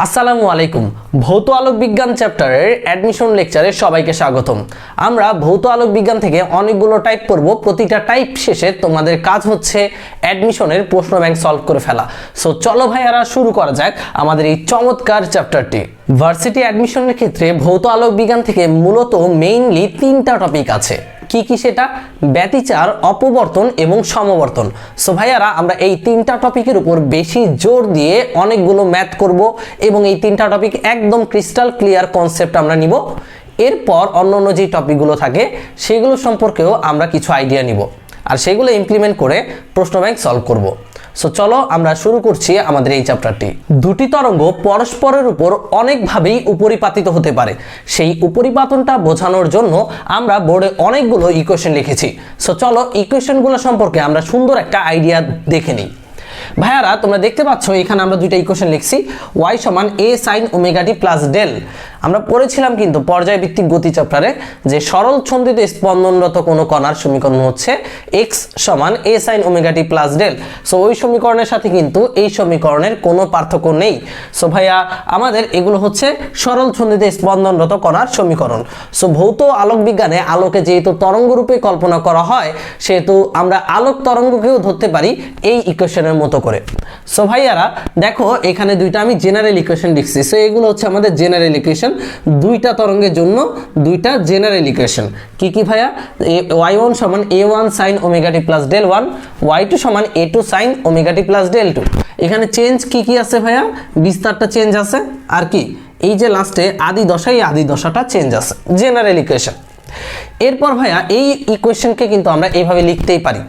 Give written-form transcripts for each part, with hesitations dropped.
আসসালামু আলাইকুম। ভৌত আলোক বিজ্ঞান চ্যাপ্টারের অ্যাডমিশন লেকচারে সবাইকে স্বাগতম। আমরা ভৌত আলোক বিজ্ঞান থেকে অনেকগুলো টাইপ করব। প্রতিটা টাইপ শেষে তোমাদের কাজ হচ্ছে অ্যাডমিশনের প্রশ্ন ব্যাংক সলভ করে ফেলা। সো চলো ভাইয়ারা শুরু করা যাক আমাদের এই চমৎকার চ্যাপ্টারটি। ভার্সিটি অ্যাডমিশনের ক্ষেত্রে ভৌত আলোক বিজ্ঞান থেকে মূলত মেইনলি তিনটা টপিক আছে। কি কি সেটা? ব্যতিচার, অপবর্তন এবং সমবর্তন। সো ভাইয়ারা আমরা এই তিনটা টপিকের উপর বেশি জোর দিয়ে অনেকগুলো ম্যাথ করব এবং এই তিনটা টপিক একদম ক্রিস্টাল ক্লিয়ার কনসেপ্ট আমরা নিব। এরপর অন্য যে টপিকগুলো থাকে সেগুলো সম্পর্কেও আমরা কিছু আইডিয়া নিব আর সেগুলো ইমপ্লিমেন্ট করে প্রশ্ন ব্যাংক সলভ করব। সো চলো আমরা শুরু করছি আমাদের এই চ্যাপ্টারটি। দুটি তরঙ্গ পরস্পরের উপর অনেকভাবেই উপরিপাতিত হতে পারে। সেই উপরিপাতনটা বোঝানোর জন্য আমরা বোর্ডে অনেকগুলো ইকুয়েশন লিখেছি। সো চলো ইকুয়েশনগুলো সম্পর্কে আমরা সুন্দর একটা আইডিয়া দেখে নিই। ভাইয়ারা তোমরা দেখতে পাচ্ছ এখানে আমরা দুইটা ইকুয়েশন লিখছি। y সমান a sin omega t plus del. আমরা পড়েছিলাম কিন্তু পর্যায়ভিত্তিক গতি চ্যাপ্টারে যে সরল ছন্দিত স্পন্দনরত কোনো কণার সমীকরণ হচ্ছে x সমান a sin omega t plus del. So ওই সমীকরণের সাথে কিন্তু এই সমীকরণের কোনো পার্থক্য নেই। সো ভাইয়া আমাদের এগুলো হচ্ছে সরল ছন্দিত স্পন্দনরত কণার সমীকরণ। সো ভৌত আলোক বিজ্ঞানে আলোকে যেহেতু তরঙ্গ রূপে কল্পনা করা হয় সেহেতু আমরা আলোক তরঙ্গকেও ধরতে পারি এই ইকুয়েশনের মতো করে। সো ভাইয়ারা দেখো এখানে দুইটা আমি জেনারেল ইকুয়েশন লিখছি। সো এগুলো হচ্ছে আমাদের জেনারেল ইকুয়েশন, দুইটা তরঙ্গের জন্য দুইটা জেনারেল ইকুয়েশন। কি কি ভাইয়া? y1 সমান a1 sin omega t plus del 1, y2 সমান a2 sin omega t plus del 2। এখানে চেঞ্জ কি কি আছে ভাইয়া? বিস্তারটা চেঞ্জ আছে আর কি এই যে লাস্টে আদি দশা, এই আদি দশাটা চেঞ্জ আছে। General equation. এরপর ভাইয়া এই ইকুয়েশনকে কিন্তু আমরা এইভাবে লিখতেই পারি।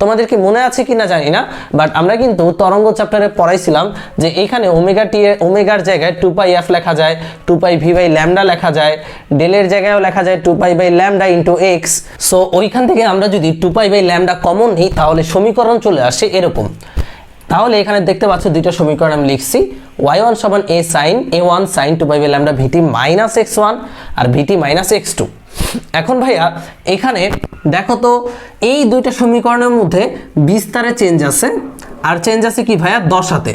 তোমাদেরকে মনে আছে কিনা জানি না, বাট আমরা কিন্তু তরঙ্গ চ্যাপ্টারে পড়াইছিলাম যে এখানে ওমেগা টি এর ওমেগার জায়গায় 2πf লেখা যায়, 2πv বাই ল্যামডা লেখা যায়, ডেলের জায়গায়ও লেখা যায় 2π by lambda into x. So ওইখান থেকে আমরা যদি 2π বাই ল্যামডা কমন নিই তাহলে সমীকরণ চলে আসে এরকম। তাহলে এখানে দেখতে পাচ্ছ দুইটা সমীকরণ আমি লিখছি। y1 সমান a1 sin 2π by lambda vt minus x1 আর vt মাইনাস x2। এখন ভাইয়া এখানে দেখো তো এই দুইটা সমীকরণের মধ্যে বিস্তারে চেঞ্জ আছে আর চেঞ্জ আছে কি ভাইয়া? দশাতে।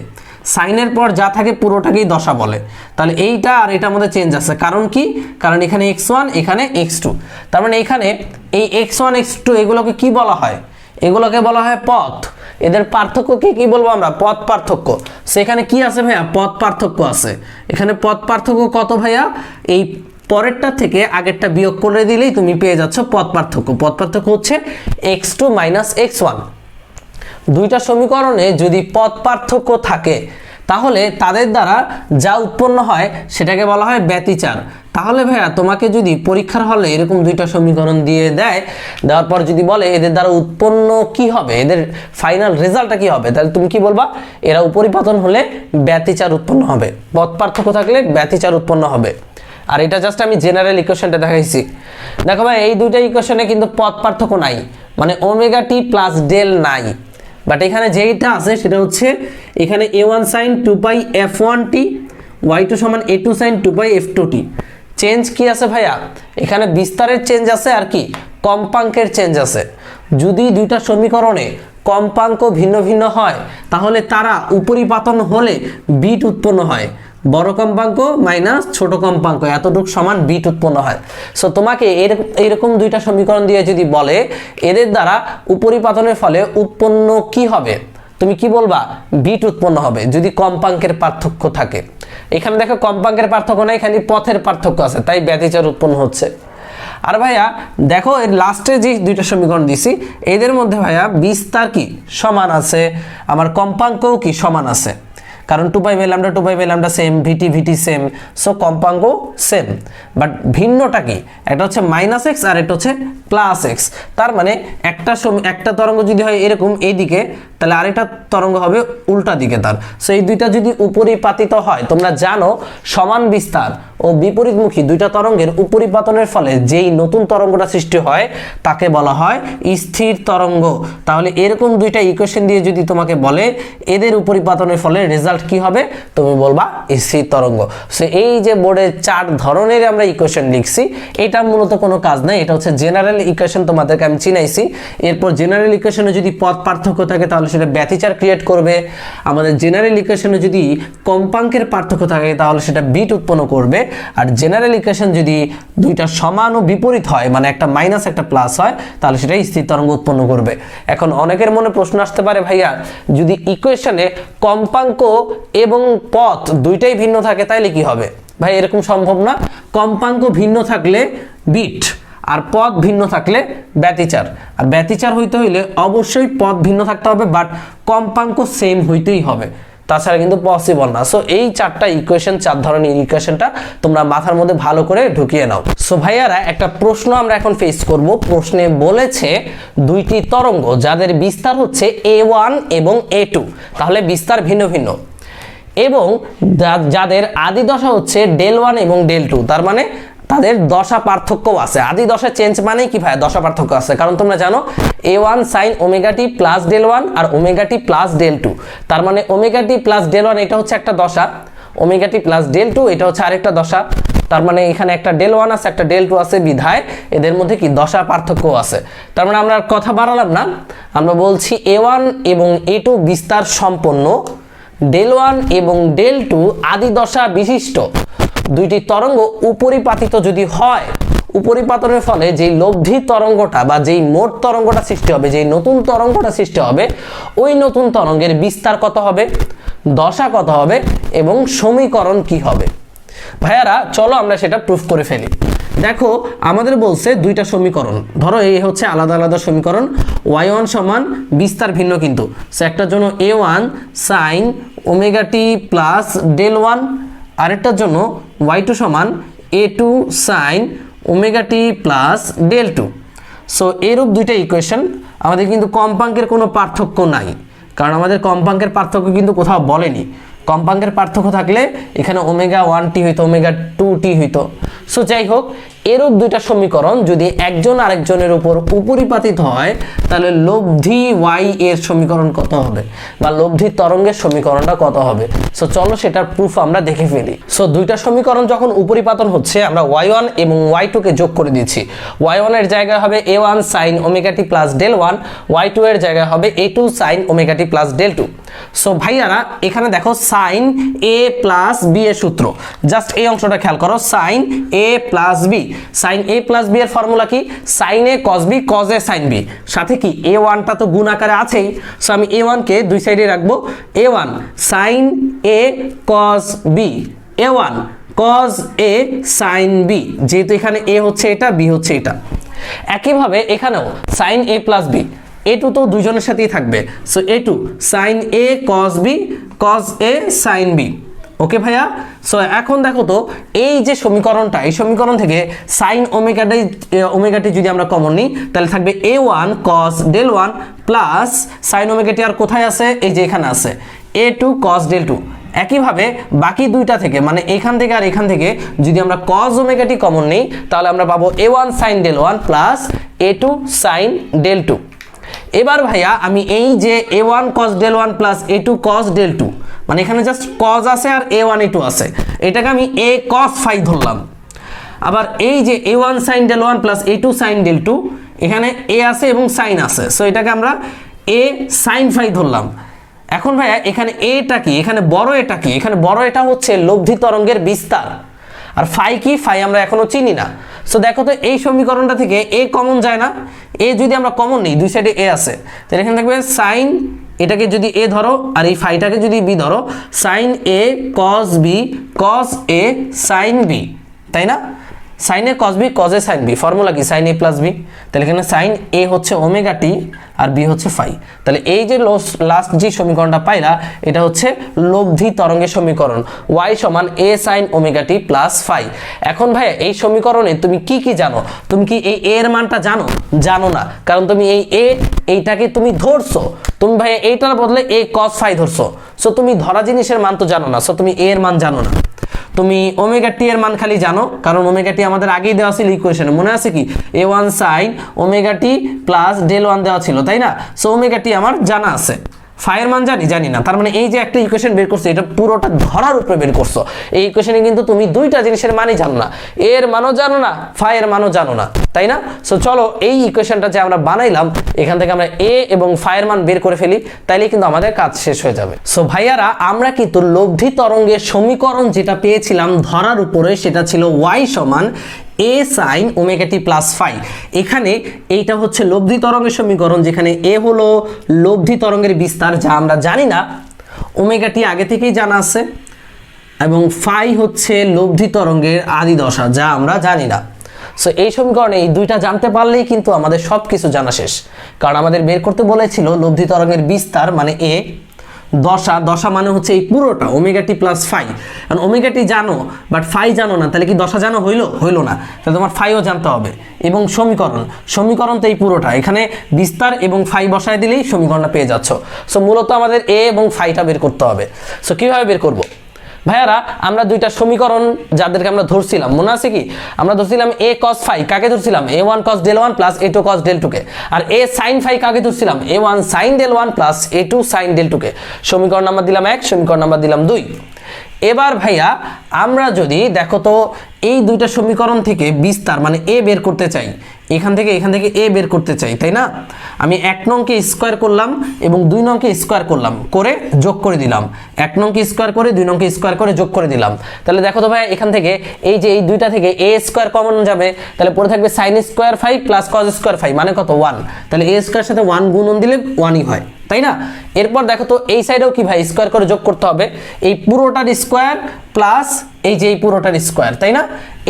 সাইনের পর যা থাকে পুরোটাকেই দশা বলে। তাহলে এইটা আর এটার মধ্যে চেঞ্জ আছে, কারণ কি? কারণ এখানে x1 এখানে x2। তার মানে এখানে এই x1 x2 এগুলোকে কি বলা হয়? এগুলোকে বলা হয় পথ। এদের পার্থক্যকে কি বলবো আমরা? পথ পার্থক্য। সেখানে কি আছে ভাইয়া? পথ পার্থক্য আছে। এখানে পথ পার্থক্য কত ভাইয়া? এই পরেরটা থেকে আগেরটা বিয়োগ করে দিলেই তুমি পেয়ে যাচ্ছ পথ পার্থক্য। পথ পার্থক্য হচ্ছে x2 মাইনাস x1। দুইটা সমীকরণে যদি পথ পার্থক্য থাকে তাহলে তাদের দ্বারা যা উৎপন্ন হয় সেটাকে বলা হয় ব্যতিচার। তাহলে ভাইয়া তোমাকে যদি পরীক্ষার হলে এরকম দুইটা সমীকরণ দিয়ে দেওয়ার পর যদি বলে এদের দ্বারা উৎপন্ন কি হবে, এদের ফাইনাল রেজাল্টটা কি হবে, তাহলে তুমি কি বলবা? এরা উপরিপাতন হলে ব্যতিচার উৎপন্ন হবে, পথ পার্থক্য থাকলে ব্যতিচার উৎপন্ন হবে। আর এটা জাস্ট আমি জেনারেল ইকুয়েশনটা দেখাইছি। দেখো ভাই এই দুইটা ইকুয়েশনে কিন্তু পথ পার্থক্য নাই, মানে ওমেগা টি প্লাস ডেল নাই। বাট এখানে যেইটা আছে সেটা হচ্ছে এখানে a1 sin 2π f1t, y2 সমান a2 sin 2π f2t। চেঞ্জ কি আছে ভাইয়া? এখানে বিস্তারের চেঞ্জ আছে আর কি কম্পাঙ্কের চেঞ্জ আছে। যদি দুইটা সমীকরণে কম্পাঙ্ক ভিন্ন ভিন্ন হয় তাহলে তারা উপরিপাতন হলে বিট উৎপন্ন হয়। বড় কম্পাঙ্ক মাইনাস ছোট কম্পাঙ্ক এতটুক সমান বিট উৎপন্ন হয়। সো তোমাকে এরকম দুইটা সমীকরণ দিয়ে যদি বলে এদের দ্বারা উপরিপাতনের ফলে উৎপন্ন কি হবে, তুমি কি বলবা? বিট উৎপন্ন হবে যদি কম্পাঙ্কের পার্থক্য থাকে। এখানে দেখো কম্পাঙ্কের পার্থক্য নাই, এখানে পথের পার্থক্য আছে, তাই ব্যতিচার উৎপন্ন হচ্ছে। আর ভাইয়া দেখো এর লাস্টে যে দুইটা সমীকরণ দিছি এদের মধ্যে ভাইয়া বিস্তার কি সমান আছে, আমার কম্পাঙ্কও কি সমান আছে, কারণ 2π by lambda same, VT same. So কম্পাঙ্ক সেম, বাট ভিন্নটা কি? একটা হচ্ছে মাইনাস এক্স আর একটা হচ্ছে প্লাস এক্স। তার মানে একটা তরঙ্গ যদি হয় এরকম এইদিকে, তাহলে আরেকটা তরঙ্গ হবে উল্টা দিকে তার। সো এই দুইটা যদি উপরিপাতিত হয়, তোমরা জানো সমান বিস্তার ও বিপরীতমুখী দুইটা তরঙ্গের উপরিপাতনের ফলে যেই নতুন তরঙ্গটা সৃষ্টি হয় তাকে বলা হয় স্থির তরঙ্গ। তাহলে এরকম দুইটা ইকুয়েশন দিয়ে যদি তোমাকে বলে এদের উপরিপাতনের ফলে রেজাল্ট কি হবে, তুমি বলবা স্থির তরঙ্গ। সো এই যে বোর্ডে 4 ধরনের আমরা ইকুয়েশন লিখছি, এটা মূলত কোনো কাজ নাই, এটা হচ্ছে জেনারেল ইকুয়েশন, তোমাদেরকে আমি চিনাইছি। এরপর জেনারেল ইকুয়েশনে যদি পদ পার্থক্য থাকে তাহলে সেটা ব্যতিচার ক্রিয়েট করবে। আমাদের জেনারেল ইকুয়েশনে যদি কম্পাঙ্কের পার্থক্য থাকে তাহলে সেটা বিট উৎপন্ন করবে। আর জেনারেল ইকুয়েশন যদি দুইটা সমান ও বিপরীত হয়, মানে একটা মাইনাস একটা প্লাস হয়, তাহলে সেটা স্থির তরঙ্গ উৎপন্ন করবে। এখন অনেকের মনে প্রশ্ন আসতে পারে, ভাইয়া যদি ইকুয়েশনে কম্পাঙ্ক এবং পথ দুইটাই ভিন্ন থাকে তাহলে কি হবে? ভাই এরকম সম্ভব না। কম্পাঙ্ক ভিন্ন থাকলে বিট, আর পথ ভিন্ন থাকলে ব্যতিচার। আর ব্যতিচার হইতে হইলে অবশ্যই পথ ভিন্ন থাকতে হবে, বাট কম্পাঙ্ক সেম হইতেই হবে, তাছাড়া কিন্তু পসিবল না। সো এই 4টা ইকুয়েশন, 4 ধরনের ইকুয়েশনটা তোমরা মাথার মধ্যে ভালো করে ঢুকিয়ে নাও। সো ভাইয়ারা একটা প্রশ্ন আমরা এখন ফেস করব। প্রশ্নে বলেছে দুইটি তরঙ্গ যাদের বিস্তার হচ্ছে a1 এবং a2, তাহলে বিস্তার ভিন্ন ভিন্ন, এবং যাদের আদি দশা হচ্ছে del1 এবং del2, তার মানে তাদের দশা পার্থক্য আছে। আদি দশা চেঞ্জ মানে কি ভাই? দশা পার্থক্য আছে, কারণ তোমরা জানো a1 sin omega t plus del1 আর ওমেগা টি প্লাস del2, তার মানে ওমেগা টি প্লাস del1 এটা হচ্ছে একটা দশা, ওমেগা টি প্লাস del2 এটা হচ্ছে আরেকটা দশা। তার মানে এখানে একটা del1 আছে একটা del2 আছে, বিধায় এদের মধ্যে কি দশা পার্থক্য আছে। তার মানে আমরা কথা বাড়ালাম না, আমরা বলছি a1 এবং a2 বিস্তার সম্পন্ন, del1 এবং del2 আদি দশা বিশিষ্ট দুইটি তরঙ্গ উপরিপাতিত যদি হয়, উপরিপাতনের ফলে যেই লব্ধি তরঙ্গটা বা যেই মোট তরঙ্গটা সৃষ্টি হবে, যেই নতুন তরঙ্গটা সৃষ্টি হবে, ওই নতুন তরঙ্গের বিস্তার কত হবে, দশা কত হবে এবং সমীকরণ কি হবে। ভাইয়ারা চলো আমরা সেটা প্রুফ করে ফেলি। দেখো আমাদের বলছে দুইটা সমীকরণ, ধরো এই হচ্ছে আলাদা আলাদা সমীকরণ। y1 সমান বিস্তার ভিন্ন কিন্তু, সো একটার জন্য a1 sin omega t plus del1, আরেকটার জন্য y2 সমান a2 sin omega t plus del2। So এরূপ দুইটা ইকুয়েশন। আমাদের কিন্তু কম্পাঙ্কের কোনো পার্থক্য নাই, কারণ আমাদের কম্পাঙ্কের পার্থক্য কিন্তু কোথাও বলেনি। কম্পাঙ্কের পার্থক্য থাকলে এখানে ওমেগা 1t হইতো, ওমেগা 2t হইতো। সো যাই হোক, এরূপ দুইটা সমীকরণ যদি একজন আরেকজনের উপর উপরিপাতিত হয় তাহলে লব্ধি y এর সমীকরণ কত হবে, বা লব্ধি তরঙ্গের সমীকরণটা কত হবে। সো চলো সেটার প্রুফ আমরা দেখে ফেলি। সো দুইটা সমীকরণ যখন উপরিপাতন হচ্ছে, আমরা y1 এবং y2 কে যোগ করে দিচ্ছি। y1 এর জায়গায় হবে a1 sin omega t plus del1, y2 এর জায়গায় হবে a2 sin omega t plus del2। So ভাইয়ারা এখানে দেখো sin a প্লাস b এর সূত্র, জাস্ট এই অংশটা খেয়াল করো, sin a plus b। sin a plus b এর ফর্মুলা কি? sin a cos b cos a sin b, সাথে কি a1 টা তো গুণ আকারে আছেই। সো আমি a1 কে দুই সাইডে রাখবো, a1 sin a cos b, a1 cos a sin b, যেহেতু এখানে a হচ্ছে এটা, b হচ্ছে এটা। একইভাবে এখানেও sin a plus b, a2 তো দুইজনের সাথেই থাকবে, so a2 sin a cos b cos a sin b। ওকে ভাইয়া, সো এখন দেখো তো এই যে সমীকরণটা, এই সমীকরণ থেকে sin ওমেগাটি যদি আমরা কমন নিই তাহলে থাকবে a1 cos del1 plus sin omega t আর কোথায় আছে, এই যে এখানে আছে a2 cos del2। একইভাবে বাকি দুইটা থেকে, মানে এখান থেকে আর এখান থেকে যদি আমরা cos ওমেগাটি কমন নিই তাহলে আমরা পাবো a1 sin del1 plus a2 sin del2। এবার ভাইয়া আমি এই যে a1 cos del1 plus a2 cos del2, মানে এখানে জাস্ট cos আছে আর a1 a2 আছে, এটাকে আমি a cos phi ধরলাম। আবার এই যে a1 sin del1 plus a2 sin del2, এখানে a আছে এবং sin আছে, সো এটাকে আমরা a sin phi ধরলাম। এখন ভাইয়া এখানে এটা কি, এখানে বড় এটা কি? এখানে বড় এটা হচ্ছে লব্ধি তরঙ্গের বিস্তার, আর ফাই কি? ফাই আমরা এখনো চিনি না। সো দেখো তো এই সমীকরণটা থেকে a কমন যায় না, a যদি আমরা কমন নিই, দুই সাইডে a আছে, তাহলে এখানে থাকবে sin, এটাকে যদি a ধরো আর এই ফাইটাকে যদি b ধরো, sin a cos b cos a sin b, তাই না? sin a cos b cos a sin b, formula কি? sin a plus b। তাহলে এখানে sin a হচ্ছে ওমেগা টি আর b হচ্ছে ফাই। তাহলে এই যে লাস্ট যে সমীকরণটা পাইলা, এটা হচ্ছে লব্ধি তরঙ্গের সমীকরণ, y সমান a sin omega t plus phi. এখন ভাইয়া এই সমীকরণে তুমি কি কি জানো? তুমি কি এই a এর মানটা জানো? জানো না, কারণ তুমি এই a এইটাকে তুমি ধরছো, তুমি ভাইয়া এইটার বদলে a cos phi ধরছো। সো তুমি ধরা জিনিসের মান তো জানো না, সো তুমি a এর মান জানো না। তুমি ওমেগা টি এর মান খালি জানো, কারণ ওমেগা টি আমাদের আগেই দেওয়া ছিল ইকুয়েশনে, মনে আছে কি a1 sin omega t plus del 1 দেওয়া ছিল, তাই না? সো ওমেগা টি আমার জানা আছে, ফাইয়ের মান জানি না, তার মানে এই যে একটা ইকুয়েশন বের করছো এটা পুরোটা ধরার উপরে বের করছো। এই ইকুয়েশনে কিন্তু তুমি দুইটা জিনিসের মানই জানো না, এর মানও জানো না, ফাইয়ের মানও জানো না, তাই না? সো চলো এই ইকুয়েশনটা যে আমরা বানাইলাম এখান থেকে আমরা এ এবং ফাইয়ের মান বের করে ফেলি, তাইলে কিন্তু আমাদের কাজ শেষ হয়ে যাবে। সো ভাইয়ারা আমরা কিন্তু লব্ধি তরঙ্গের সমীকরণ যেটা পেয়েছিলাম ধরার উপরে সেটা ছিল y সমান a sin omega t plus phi. এখানে এইটা হচ্ছে লব্ধি তরঙ্গের সমীকরণ, যেখানে a হলো লব্ধি তরঙ্গের বিস্তার যা আমরা জানি না, ওমেগা টি আগে থেকেই জানা আছে, এবং ফাই হচ্ছে লব্ধি তরঙ্গের আদি দশা যা আমরা জানি না। সো এই সমীকরণে এই দুইটা জানতে পারলেই কিন্তু আমাদের সব কিছু জানা শেষ, কারণ আমাদের বের করতে বলেছিল লব্ধি তরঙ্গের বিস্তার মানে a, দশা মানে হচ্ছে এই পুরোটা ওমেগা টি প্লাস ফাই। কারণ ওমেগা টি জানো বাট ফাই জানো না, তাহলে কি দশা জানো হইলো না, তাহলে তোমার ফাইও জানতে হবে। এবং সমীকরণ তো এই পুরোটা, এখানে বিস্তার এবং ফাই বসায় দিলেই সমীকরণটা পেয়ে যাচ্ছ। সো মূলত আমাদের এ এবং ফাইটা বের করতে হবে। সো কিভাবে বের করব ভাইয়ারা? আমরা দুইটা সমীকরণ যাদেরকে আমরা ধরছিলাম মনে আছে কি, আমরা ধরছিলাম a cos ফাই, কাকে ধরছিলাম a1 cos del 1 plus a2 cos del 2 কে, আর a sin ফাই কাকে ধরছিলাম a1 sin del 1 plus a2 sin del 2 কে। সমীকরণ নাম্বার দিলাম 1, সমীকরণ নাম্বার দিলাম 2। এবার ভাইয়া আমরা যদি দেখো তো এই দুইটা সমীকরণ থেকে বিস্তার মানে a বের করতে চাই, এখান থেকে a বের করতে চাই, তাই না? আমি 1 নংকে স্কোয়ার করলাম এবং 2 নংকে স্কোয়ার করলাম, করে যোগ করে দিলাম, 1 নংকে স্কোয়ার করে 2 নংকে স্কোয়ার করে যোগ করে দিলাম। তাহলে দেখো তো ভাই এখান থেকে এই যে এই দুইটা থেকে a স্কোয়ার কমন যাবে, তাহলে পরে থাকবে sin square phi plus cos square phi মানে কত 1, তাহলে a স্কোয়ার সাথে 1 গুণন দিলে 1ই হয়, তাই না? এরপর দেখো তো এই সাইডেও কি ভাই স্কোয়ার করে যোগ করতে হবে, এই পুরোটার স্কোয়ার প্লাস এই যে এই পুরোটার স্কোয়ার, তাই না?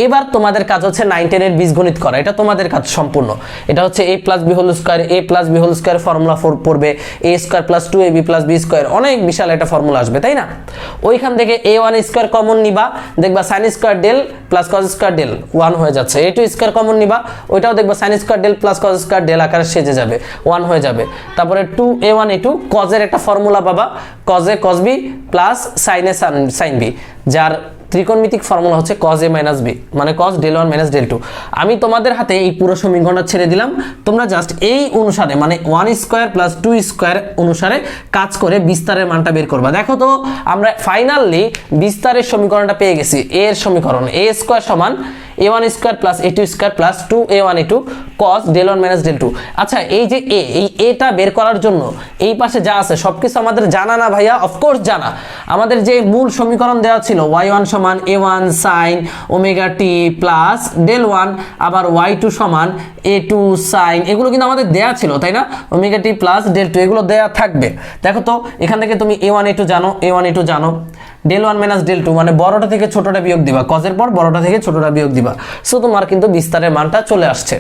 এবার তোমাদের কাজ হচ্ছে 9 10 এর বীজগণিত করা, এটা তোমাদের কাজ সম্পূর্ণ। এটা হচ্ছে a plus b whole square, a plus b whole square formula পড়বে, a square plus 2ab plus b square, অনেক বিশাল একটা ফর্মুলা আসবে, তাই না? ওইখান থেকে a1 স্কোয়ার কমন নিবা, দেখবা sin square del plus cos square del 1 হয়ে যাচ্ছে, a2 স্কোয়ার কমন নিবা, ওইটাও দেখবা sin square del plus cos square del আকারে সেজে যাবে 1 হয়ে যাবে। তারপরে 2a1 a2 cos এর একটা ফর্মুলা পাবা, cos a cos b plus sin a sin b, যার ত্রিকোণমিতিক ফর্মুলা হচ্ছে cos a মাইনাস b মানে cos del 1 মাইনাস del 2। আমি তোমাদের হাতে এই পুরো সমীকরণটা ছেড়ে দিলাম, তোমরা জাস্ট এই অনুসারে মানে 1 স্কোয়ার প্লাস 2 স্কোয়ার অনুসারে কাজ করে বিস্তারের মানটা বের করবা। দেখো তো আমরা ফাইনালি বিস্তারের সমীকরণটা পেয়ে গেছি, a এর সমীকরণ a স্কোয়ার সমান a1 square plus a2 square plus 2a1 a2 cos del 1 minus del 2। আচ্ছা এই যে এই এটা বের করার জন্য এই পাশে যা আছে সবকিছু আমাদের জানা না ভাইয়া? অফকোর্স জানা। আমাদের যে মূল সমীকরণ দেওয়া ছিল y1 সমান a1 sin omega t plus del 1, আবার y2 সমান a2 sin, এগুলো কিন্তু আমাদের দেয়া ছিল, তাই না? ওমেগা টি প্লাস del 2 এগুলো দেয়া থাকবে। দেখো তো এখান থেকে তুমি a1 a2 জানো, a1 a2 জানো, del 1 মাইনাস del 2 মানে বড়টা থেকে ছোটটা বিয়োগ দিবা, cos-এর পর বড়টা থেকে ছোটটা বিয়োগ দিবা। সো তোমার কিন্তু বিস্তারের মানটা চলে আসছে।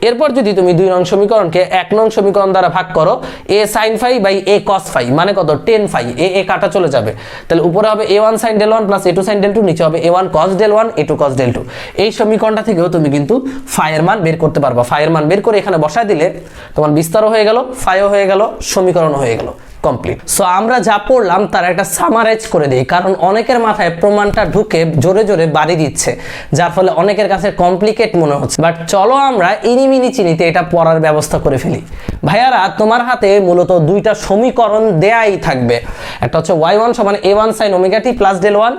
এরপর যদি তুমি 2 নং সমীকরণকে 1 নং সমীকরণ দ্বারা ভাগ করো, a sin phi by a cos phi মানে কত 10 ফাই, a কাটা চলে যাবে, তাহলে উপরে হবে a1 sin del 1 plus a2 sin del 2, নিচে হবে a1 cos del 1 a2 cos del 2। এই সমীকরণটা থেকেও তুমি কিন্তু ফাইয়ের মান বের করতে পারবা। ফাইয়ের মান বের করে এখানে বসায় দিলে তোমার বিস্তারও হয়ে গেল, ফাইও হয়ে গেল, সমীকরণও হয়ে গেল কমপ্লিট। সো আমরা যা পড়লাম তার একটা সামারাইজ করে দিই, কারণ অনেকের মাথায় প্রমাণটা ঢুকে জোরে জোরে বাড়ি দিচ্ছে, যার ফলে অনেকের কাছে কমপ্লিকেট মনে হচ্ছে। বাট চলো আমরা ইনিমিনি চিনিতে এটা পড়ার ব্যবস্থা করে ফেলি। ভাইয়ারা তোমার হাতে মূলত দুইটা সমীকরণ দেয়াই থাকবে, একটা হচ্ছে y1 সমান a1 sin omega t plus del 1,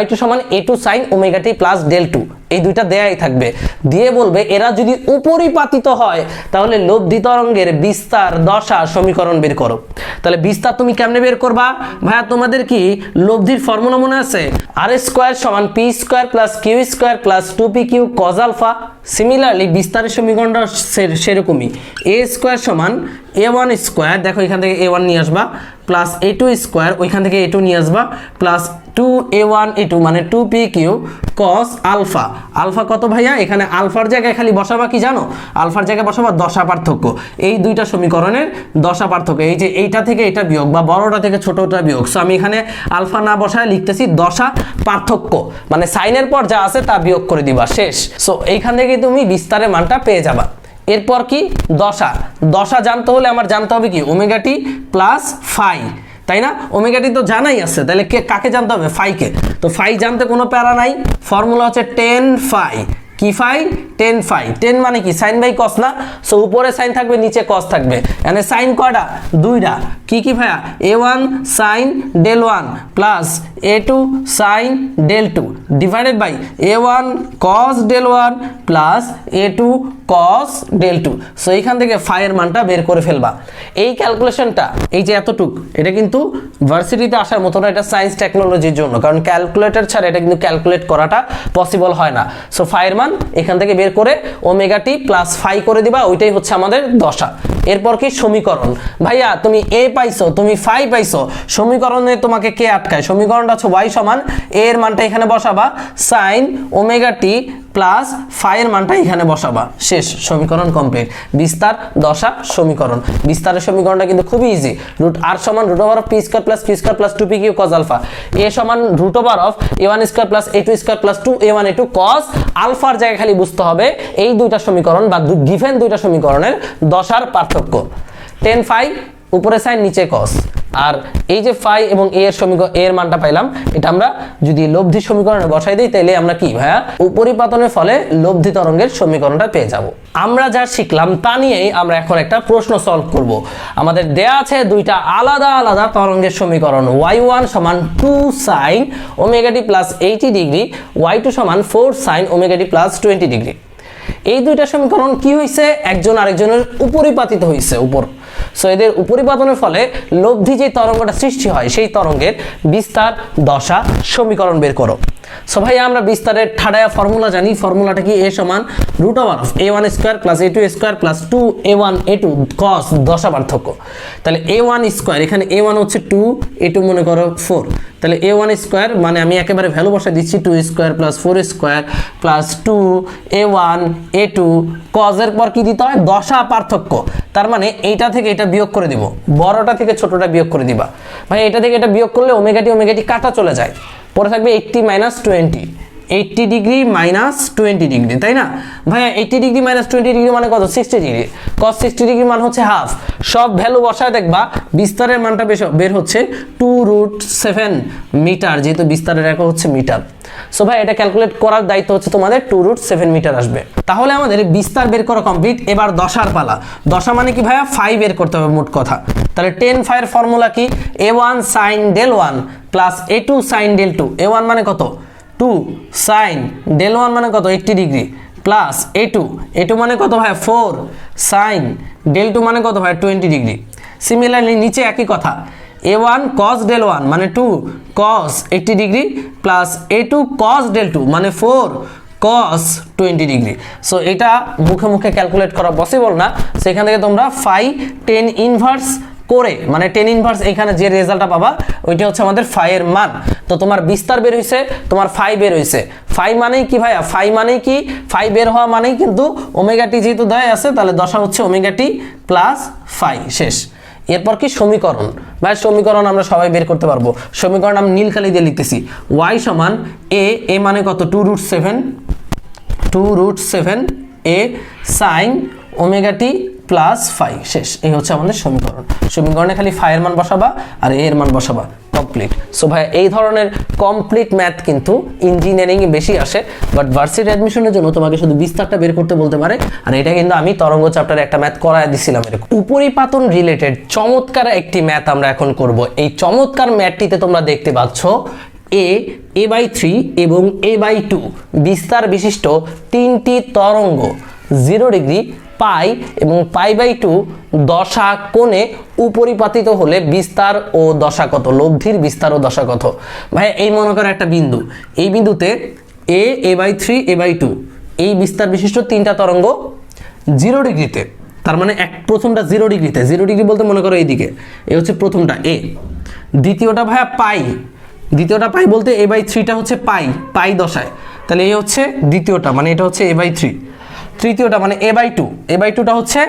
y2 সমান a2 sin omega t plus del 2, এই দুইটা দেয়াই থাকবে। দিয়ে বলবে এরা যদি উপরিপাতিত হয় তাহলে লব্ধি তরঙ্গের বিস্তার দশা সমীকরণ বের করো। তাহলে বিস্তার তুমি কেমনে বের করবা ভাইয়া? তোমাদের কি লব্ধির ফর্মুলা মনে আছে? আর স্কোয়ার সমান p square plus q square plus 2pq cos alpha. Similarly বিস্তারের সমীকরণটা সেরকমই, a স্কোয়ার সমান a1 স্কোয়ার, দেখো এখান থেকে a1 নিয়ে আসবা, প্লাস a2 স্কোয়ার, ওইখান থেকে a2 নিয়ে আসবা, প্লাস 2a1 a2 মানে 2pq cos আলফা। আলফা কত ভাইয়া? এখানে আলফার জায়গায় খালি বসাবা কি জানো? আলফার জায়গায় বসাবা দশা পার্থক্য। এই দুইটা সমীকরণের দশা পার্থক্য, এই যে এইটা থেকে এটা বিয়োগ বা বড়টা থেকে ছোটটা বিয়োগ। সো আমি এখানে আলফা না বসায় লিখতেছি দশা পার্থক্য, মানে সাইনের পর যা আছে তা বিয়োগ করে দিবা, শেষ। সো এইখান থেকে তুমি বিস্তারের মানটা পেয়ে যাবা। এরপর কি দশা জানতে হলে আমার জানতে হবে কি ওমেগা টি প্লাস ফাই, তাই না? ওমেগা টি তো জানাই আছে, তাহলে কাকে জানতে হবে? ফাইকে। তো ফাই জানতে কোনো প্যারা নাই, ফর্মুলা হচ্ছে টেন ফাই। কি ফাই? Tan phi. টেন মানে কি? সাইন বাই কস না? সো উপরে সাইন থাকবে, নিচে কস থাকবে। এখানে সাইন কয়টা? দুইটা। কি কি ভাইয়া? a1 sine del 1 plus a2 sine del 2 divided by a1 cos del 1 plus a2 cos del 2। So এইখান থেকে ফাই এর মানটা বের করে ফেলবা। এই ক্যালকুলেশনটা, এই যে এতটুক, এটা কিন্তু ভার্সিটিতে আসার মতো না, এটা সায়েন্স টেকনোলজির জন্য, কারণ ক্যালকুলেটর ছাড়া এটা কিন্তু ক্যালকুলেট করাটা পসিবল হয় না। সো ফাই এর মান এখান থেকে বের করে ওমেগা টি প্লাস ফাই করে দিবা, ওইটাই হচ্ছে আমাদের দশা। এরপর কি? সমীকরণ। ভাইয়া তুমি এ পাইছো, তুমি ফাই পাইছো, সমীকরণে তোমাকে কে আটকায়? সমীকরণটা হচ্ছে y সমান a এর মানটা এখানে বসাবা, sign omega t plus phi এর মানটা এখানে বসাবা, শেষ, সমীকরণ কমপ্লিট। বিস্তার, দশা, সমীকরণ। বিস্তারের সমীকরণটা কিন্তু খুবই ইজি। রুট আর সমান root over of P square plus Q square plus 2p Q cos alpha. A সমান root over of a1 square plus a2 square plus 2a1 a2 cos আলফার জায়গায় খালি বুঝতে হবে এই দুইটা সমীকরণ বা গিভেন দুইটা সমীকরণের দশার পার্থক্য। টেন ফাই, উপরে সাইন নিচে কস। আর এই যে ফাই এবং এ এর সমীকরণ, এর মানটা পাইলাম, এটা আমরা যদি লব্ধি সমীকরণে বসাই দিই তাহলে আমরা কি ভাইয়া? উপরিপাতনের ফলে লব্ধি তরঙ্গের সমীকরণটা পেয়ে যাব। আমরা যা শিখলাম তা নিয়েই আমরা এখন একটা প্রশ্ন সলভ করব। আমাদের দেয়া আছে দুইটা আলাদা আলাদা তরঙ্গের সমীকরণ, y1 সমান 2 sign omega t plus 80 degree, y2 সমান 4 sign omega t plus 20 degree. এই দুইটা সমীকরণ কি হয়েছে? একজন আরেকজনের উপরিপাতিত হয়েছে, উপর। সো এদের উপরিপাতনের ফলে লব্ধি যে তরঙ্গটা সৃষ্টি হয় সেই তরঙ্গের বিস্তার, দশা, সমীকরণ বের করো। সো ভাই আমরা বিস্তারের ঠাডায়া ফর্মুলা জানি। ফর্মুলাটা কি? a সমান root over of a1 square plus a2 square plus 2a1 a2 cos দশা পার্থক্য। তাহলে a1 স্কয়ার, এখানে a1 হচ্ছে 2, a2 মনে করো 4, তাহলে a1 স্কয়ার মানে আমি একেবারে ভ্যালু বসাই দিচ্ছি 2 square plus 4 square plus 2a1 a2 cos এর পর কি দিতে হয়? দশা পার্থক্য। তার মানে এইটা থেকে এটা বিয়োগ করে দিব, বড়টা থেকে ছোটটা বিয়োগ করে দিবা। ভাই এটা থেকে এটা বিয়োগ করলে ওমেগা টি কাটা চলে যায়, পরে থাকবে 80 মাইনাস 20, 80 ডিগ্রি মাইনাস 20 ডিগ্রি, তাই না ভাইয়া? 80 ডিগ্রি মাইনাস 20 ডিগ্রি মানে কত? 60 ডিগ্রি। cos 60 ডিগ্রি মান হচ্ছে হাফ। সব ভ্যালু বসায় দেখবা বিস্তারের মানটা বের হচ্ছে 2√7 মিটার, যেহেতু বিস্তারের একক হচ্ছে মিটার। সো ভাই এটা ক্যালকুলেট করার দায়িত্ব হচ্ছে তোমাদের, 2√7 মিটার আসবে। তাহলে আমাদের বিস্তার বের করা কমপ্লিট। এবার দশার পালা। দশা মানে কি ভাইয়া? ফাই বের করতে হবে মোট কথা। তাহলে 10 ফাই এর ফর্মুলা কি? a1 sine del 1 plus a2 sine del 2। a1 মানে কত? 2 সাইন ডেল 1 মানে কত? 80 ডিগ্রি প্লাস a2 মানে কত ভাই? 4 সাইন ডেল 2 মানে কত ভাই? 20 ডিগ্রি। সিমিলারলি নিচে একই কথা, a1 cos del 1 মানে 2 cos 80 degree plus a2 cos del 2 মানে 4 cos 20 ডিগ্রি। সো এটা মুখে মুখে ক্যালকুলেট করা পসিবল না, সেখান থেকে তোমরা ফাই 10 ইনভার্স করে, মানে 10 ইনভার্স এখানে যে রেজাল্টটা পাবা ওইটা হচ্ছে আমাদের ফাই এর মান। তো তোমার বিস্তার বের হইছে, তোমার ফাই বের হইছে। ফাই মানেই কি ভাইয়া? ফাই মানেই কি? ফাই বের হওয়া মানেই কিন্তু ওমেগা টি যেহেতু দেয় আছে, তাহলে দশা হচ্ছে ওমেগা টি প্লাস ফাই, শেষ। এরপর কি? সমীকরণ। ভাই সমীকরণ আমরা সবাই বের করতে পারবো। সমীকরণ আমি নীল কালি দিয়ে লিখতেছি, y সমান a মানে কত? 2√7 a sine omega t plus phi, শেষ। এই হচ্ছে আমাদের সমীকরণ। সমীকরণে খালি ফাই এর মান বসাবা আর এ এর মান বসাবা, কমপ্লিট। সো ভাই এই ধরনের কমপ্লিট ম্যাথ কিন্তু ইঞ্জিনিয়ারিং এ বেশি আসে, বাট ভার্সিটি অ্যাডমিশনের জন্য তোমাকে শুধু বিস্তারটা বের করতে বলতে পারে। আর এটা কিন্তু আমি তরঙ্গ চ্যাপ্টারে একটা ম্যাথ করায় দিছিলাম এরকম। উপরিপাতন রিলেটেড চমৎকার একটি ম্যাথ আমরা এখন করব। এই চমৎকার ম্যাথটিতে তোমরা দেখতে পাচ্ছ a/3 এবং a/2 বিস্তার বিশিষ্ট তিনটি তরঙ্গ 0 ডিগ্রি, পাই এবং পাই/2 দশা কোণে উপরিপাতিত হলে বিস্তার ও দশা কত? লব্ধির বিস্তার ও দশা কত? ভাই এই মনে করো একটা বিন্দু, এই বিন্দুতে a/3 a/2 এই বিস্তার বিশিষ্ট তিনটা তরঙ্গ 0 ডিগ্রিতে, তার মানে প্রথমটা 0 ডিগ্রিতে, 0 ডিগ্রি বলতে মনে করো এইদিকে, এই হচ্ছে প্রথমটা এ। দ্বিতীয়টা ভাইয়া পাই, দ্বিতীয়টা পাই বলতে a/3টা হচ্ছে পাই দশায়, তাহলে এই হচ্ছে দ্বিতীয়টা, মানে এটা হচ্ছে a/3। তৃতীয়টা মানে a/2, a/2টা হচ্ছে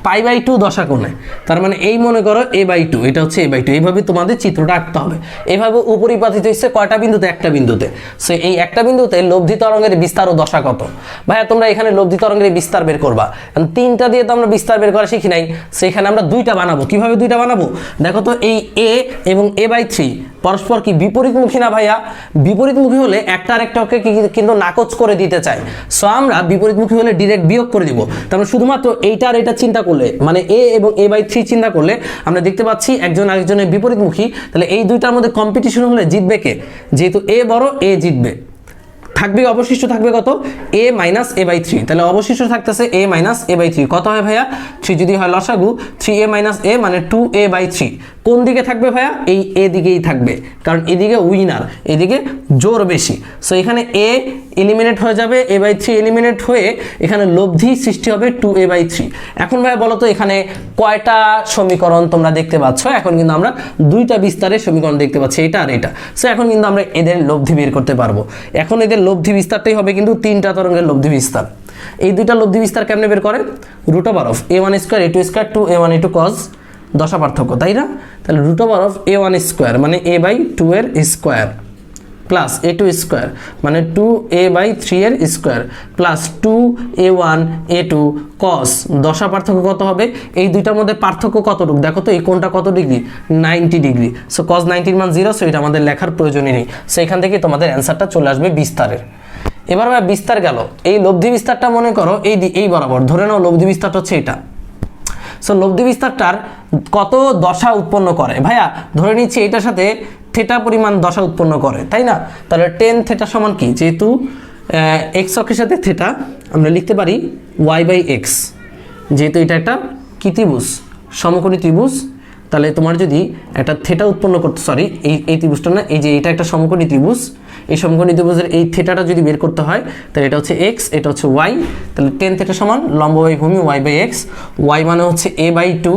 π/2 দশাকোণে, তার মানে এই মনে করো a/2, এটা হচ্ছে a/2, এইভাবে তোমাদের চিত্রটা আঁকতে হবে। এইভাবে উপরিপাতিত হচ্ছে কয়টা বিন্দুতে? একটা বিন্দুতে। সো এই একটা বিন্দুতে লব্ধি তরঙ্গের বিস্তার ও দশা কত? ভাইয়া তোমরা এখানে লব্ধি তরঙ্গের বিস্তার বের করবা, কারণ তিনটা দিয়ে তো আমরা বিস্তার বের করা শিখি নাই, সেখানে আমরা দুইটা বানাবো। কিভাবে দুইটা বানাবো দেখো তো, এই a এবং a/3 পরস্পর কি বিপরীতমুখী না ভাইয়া? বিপরীতমুখী হলে একটা আরেকটাকে কিন্তু নাকচ করে দিতে চায়। সো আমরা বিপরীতমুখী হলে ডিরেক্ট বিয়োগ করে দিব। তারপরে শুধুমাত্র এইটা আর এটা চিন্তা করলে, মানে a এবং a/3 চিন্তা করলে আমরা দেখতে পাচ্ছি একজন আরেকজনের বিপরীতমুখী, তাহলে এই দুইটার মধ্যে কম্পিটিশন হলে জিতবে কে? যেহেতু a বড়, a জিতবে। থাকবে অবশিষ্ট থাকবে কত? a - a/3, তাহলে অবশিষ্ট থাকতেছে a - a/3। কত হয় ভাইয়া? 3 যদি হয় লসাগু, 3a - a মানে 2a/3। কোন দিকে থাকবে ভাইয়া? এই a দিকেই থাকবে, কারণ এদিকে উইনার, এদিকে জোর বেশি। সো এখানে a এলিমিনেট হয়ে যাবে, a/3 এলিমিনেট হয়ে এখানে লব্ধি সৃষ্টি হবে 2a/3। এখন ভাইয়া বলো তো এখানে কয়টা সমীকরণ তোমরা দেখতে পাচ্ছ? এখন কিন্তু আমরা দুইটা বিস্তারের সমীকরণ দেখতে পাচ্ছি, এটা আর এটা। সো এখন কিন্তু আমরা এদের লব্ধি বের করতে পারবো। এখন এদের লব্ধি বিস্তারটাই হবে কিন্তু তিনটা তরঙ্গের লব্ধি বিস্তার। এই দুইটা লব্ধি বিস্তার কেমনে বের করে? √a1² a2² 2a1 a2 cos দশা পার্থক্য, তাই না? তাহলে √a1² মানে a/2 এর স্কোয়ার প্লাস a2² মানে 2a/3 এর square plus 2a1 a2 cos দশা পার্থক্য কত হবে? এই দুইটার মধ্যে পার্থক্য কতটুকু দেখো তো, এই কোণটা কত ডিগ্রি? 90 ডিগ্রি। সো cos 90 মান 0, সো এটা আমাদের লেখার প্রয়োজনই নেই। সো এখান থেকে তোমাদের অ্যান্সারটা চলে আসবে বিস্তারের। এবার ভাই বিস্তার গেল, এই লব্ধি বিস্তারটা মনে করো এই বরাবর, ধরে নাও লব্ধি বিস্তারটা হচ্ছে এটা। সো লব্ধি বিস্তারটার কত দশা উৎপন্ন করে? ভাইয়া ধরে নিচ্ছি এটার সাথে থিটা পরিমাণ দশা উৎপন্ন করে, তাই না? তাহলে tan থিটা সমান কি? যেহেতু এক্স অক্ষের সাথে থিটা, আমরা লিখতে পারি y/x। যেহেতু এটা একটা কি ত্রিভুজ? সমকোণী ত্রিভুজ। তাহলে তোমার যদি একটা থিটা উৎপন্ন করতে, সরি এই ত্রিভুজটা না, এই যে এটা একটা সমকোণী ত্রিভুজ, এই সমকোণী ত্রিভুজের এই থিটাটা যদি বের করতে হয়, তাহলে এটা হচ্ছে x, এটা হচ্ছে y। তাহলে tan থিটা সমান লম্ব বাই ভূমি y/x। y মানে হচ্ছে a/2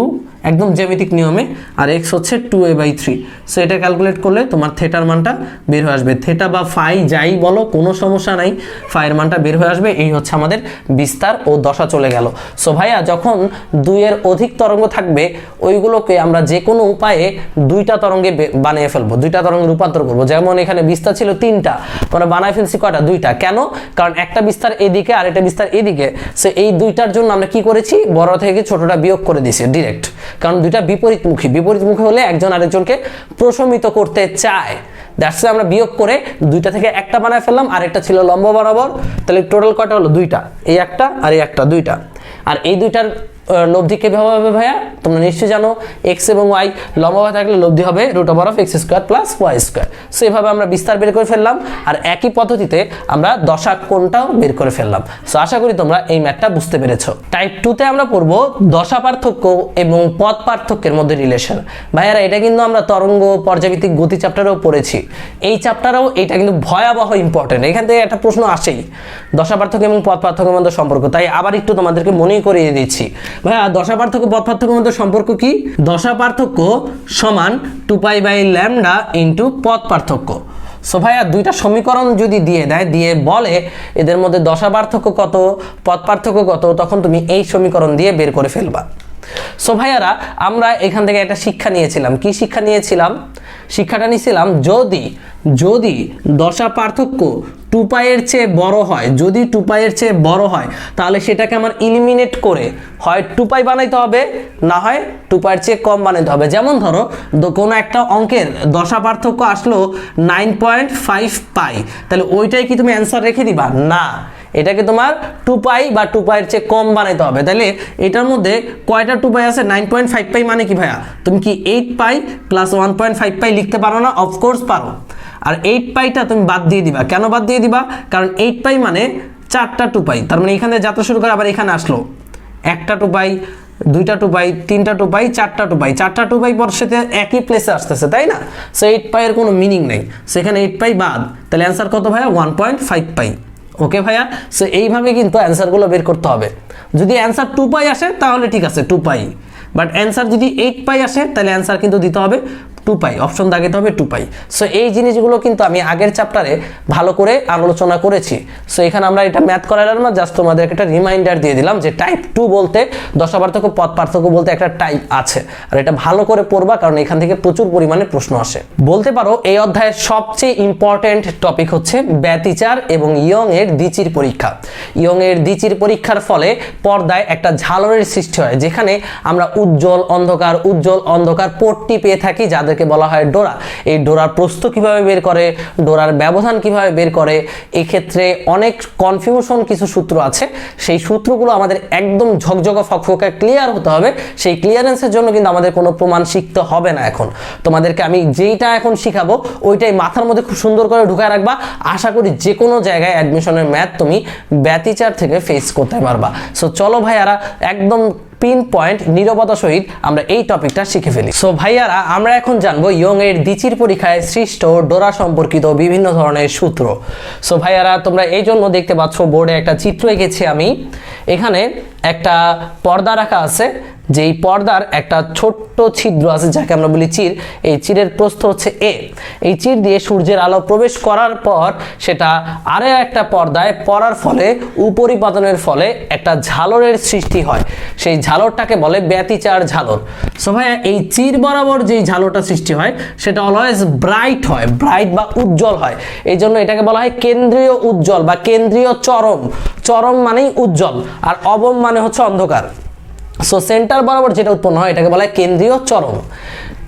একদম জ্যামিতিক নিয়মে, আর x হচ্ছে 2a/3। সো এটা ক্যালকুলেট করলে তোমার থিটার মানটা বের হয়ে আসবে। থিটা বা ফাই যাই বলো, কোনো সমস্যা নাই, ফাইয়ের মানটা বের হয়ে আসবে। এই হচ্ছে আমাদের বিস্তার ও দশা চলে গেল। সো ভাইয়া যখন 2 এর অধিক তরঙ্গ থাকবে, ওইগুলোকে আমরা যে কোনো উপায়ে দুইটা তরঙ্গে বানিয়ে ফেলবো, দুইটা তরঙ্গে রূপান্তর করবো। যেমন এখানে বিস্তার ছিল 3টা, আমরা বানায় ফেলছি কয়টা? 2টা। কেন? কারণ একটা বিস্তার এদিকে আর একটা বিস্তার এদিকে। সো এই দুইটার জন্য আমরা কি করেছি? বড় থেকে ছোটটা বিয়োগ করে দিয়েছি ডিরেক্ট, কারণ দুইটা বিপরীতমুখী। বিপরীতমুখী হলে একজন আরেকজনকে প্রশমিত করতে চায়, দ্যাটস আমরা বিয়োগ করে দুইটা থেকে একটা বানায় ফেললাম, আর একটা ছিল লম্ব বরাবর। তাহলে টোটাল কয়টা হলো? 2টা, এই একটা আর এই একটা, 2টা। আর এই দুইটার লব্ধি কিভাবে হবে ভাইয়া? তোমরা নিশ্চয়ই জানো, x এবং y লম্বভাবে থাকলে লব্ধি হবে √x² + y²। সো এভাবে আমরা বিস্তার বের করে ফেললাম, আর একই পদ্ধতিতে আমরা দশা কোণটাও বের করে ফেললাম। সো আশা করি তোমরা এই ম্যাথটা বুঝতে পেরেছো। টাইপ 2তে আমরা পড়বো দশা পার্থক্য এবং পথ পার্থক্যের মধ্যে রিলেশন। ভাইয়ারা এটা কিন্তু আমরা তরঙ্গ পর্যাবৃত্তিক গতি চ্যাপ্টারেও পড়েছি। এই চ্যাপ্টারেও এটা কিন্তু ভয়াবহ ইম্পর্টেন্ট। এখান থেকে একটা প্রশ্ন আসেই, দশা পার্থক্য এবং পথ পার্থক্যের মধ্যে সম্পর্ক। তাই আবার একটু তোমাদেরকে মনেই করিয়ে দিচ্ছি। ভাইয়া দশা পার্থক্য পথ পার্থক্যের মধ্যে সম্পর্ক কি? দশা পার্থক্য সমান 2π/λ ইন্টু পথ পার্থক্য। সো ভাইয়া দুইটা সমীকরণ যদি দিয়ে দেয়, দিয়ে বলে এদের মধ্যে দশা পার্থক্য কত, পথ পার্থক্য কত, তখন তুমি এই সমীকরণ দিয়ে বের করে ফেলবা। সো ভাইয়ারা আমরা এখান থেকে একটা শিক্ষা নিয়েছিলাম। কি শিক্ষা নিয়েছিলাম? শিক্ষাটা নিয়েছিলাম যদি দশা পার্থক্য 2π এর চেয়ে বড় হয়, যদি 2π এর চেয়ে বড় হয়, তাহলে সেটাকে আমার ইলিমিনেট করে হয় 2π বানাইতে হবে, না হয় 2π এর চেয়ে কম বানাইতে হবে। যেমন ধরো কোনো একটা অঙ্কের দশা পার্থক্য আসলো 9.5π, তাহলে ওইটাই কি তুমি অ্যান্সার রেখে দিবা? না, এটাকে তোমার 2π বা 2π এর চেয়ে কম বানাইতে হবে। তাহলে এটার মধ্যে কয়টা 2π আছে? 9.5π মানে কি ভাইয়া? তুমি কি 8π + 1.5π লিখতে পারো না? অফকোর্স পারো। আর 8πটা তুমি বাদ দিয়ে দিবা। কেন বাদ দিয়ে দিবা? কারণ 8π মানে 4টা 2π, তার মানে এখানে যাত্রা শুরু করে আবার এখানে আসলো একটা 2π, 2টা 2π, 3টা 2π, 4টা 2π, 4টা 2π সাথে একই প্লেসে আসতেছে, তাই না? সো 8π এর কোনো মিনিং নেই, সেখানে 8π বাদ। তাহলে অ্যান্সার কত ভাইয়া? 1.5π। ওকে ভাইয়া, সো এইভাবে কিন্তু অ্যান্সারগুলো বের করতে হবে। যদি অ্যান্সার 2π আসে তাহলে ঠিক আছে 2π, বাট অ্যান্সার যদি 8π আসে তাহলে অ্যান্সার কিন্তু দিতে হবে 2 পাই, অপশন দাগিতে হবে 2 পাই। সো এই জিনিসগুলো কিন্তু আমি আগের চ্যাপ্টারে ভালো করে আলোচনা করেছি। সো এখানে আমরা এটা ম্যাথ করালাম না, জাস্ট তোমাদেরকে একটা রিমাইন্ডার দিয়ে দিলাম যে টাইপ 2 বলতে দশা পার্থক্য পদ পার্থক্য বলতে একটা টাইপ আছে, আর এটা ভালো করে পড়বা কারণ এখান থেকে প্রচুর পরিমাণে প্রশ্ন আসে। বলতে পারো এই অধ্যায়ের সবচেয়ে ইম্পর্টেন্ট টপিক হচ্ছে ব্যতিচার এবং ইয়ং এর দ্বিচির পরীক্ষা। ইয়ং এর দ্বিচির পরীক্ষার ফলে পর্দায় একটা ঝালরের সৃষ্টি হয়, যেখানে আমরা উজ্জ্বল অন্ধকার পট্টি পেয়ে থাকি, যাদেরকে বলা হয় ডোরা। এই ডোরার প্রস্থ কিভাবে বের করে, ডোরার ব্যবধান কিভাবে বের করে, এই ক্ষেত্রে অনেক কনফিউশন কিছু সূত্র আছে। সেই সূত্রগুলো আমাদের একদম ঝকঝকা ফকফকে ক্লিয়ার হতে হবে। সেই ক্লিয়ারেন্সের জন্য কিন্তু আমাদের কোনো প্রমাণ শিখতে হবে না। এখন তোমাদেরকে আমি যেইটা এখন শিখাবো ওইটাই মাথার মধ্যে খুব সুন্দর করে ঢুকায় রাখবা। আশা করি যে কোনো জায়গায় অ্যাডমিশনের ম্যাথ তুমি ব্যতিচার থেকে ফেস করতে পারবা। সো চলো ভাইয়ারা একদম পিন পয়েন্ট নীরবতা সহিত আমরা এই টপিকটা শিখে ফেলি। সো ভাইয়ারা আমরা এখন জানবো ইয়ং এর দ্বিচির পরীক্ষায় সৃষ্ট ডোরা সম্পর্কিত বিভিন্ন ধরনের সূত্র। সো ভাইয়ারা তোমরা এই জন্য দেখতে পাচ্ছ বোর্ডে একটা চিত্র এঁকেছি আমি। এখানে একটা পর্দা রাখা আছে, যেই পর্দার একটা ছোট্ট ছিদ্র আছে যাকে আমরা বলি চির। এই চিরের প্রস্থ হচ্ছে এ। এই চির দিয়ে সূর্যের আলো প্রবেশ করার পর সেটা আরও একটা পর্দায় পড়ার ফলে উপরিপাতনের ফলে একটা ঝালরের সৃষ্টি হয়। সেই ঝালরটাকে বলে ব্যতিচার ঝালর। সো ভাইয়া এই চির বরাবর যেই ঝালরটা সৃষ্টি হয় সেটা অলওয়েজ ব্রাইট হয়, ব্রাইট বা উজ্জ্বল হয়। এই জন্য এটাকে বলা হয় কেন্দ্রীয় উজ্জ্বল বা কেন্দ্রীয় চরম। চরম মানেই উজ্জ্বল আর অবম মানে হচ্ছে অন্ধকার। সো সেন্টার বরাবর যেটা উৎপন্ন হয় এটাকে বলা হয় কেন্দ্রীয় চরম।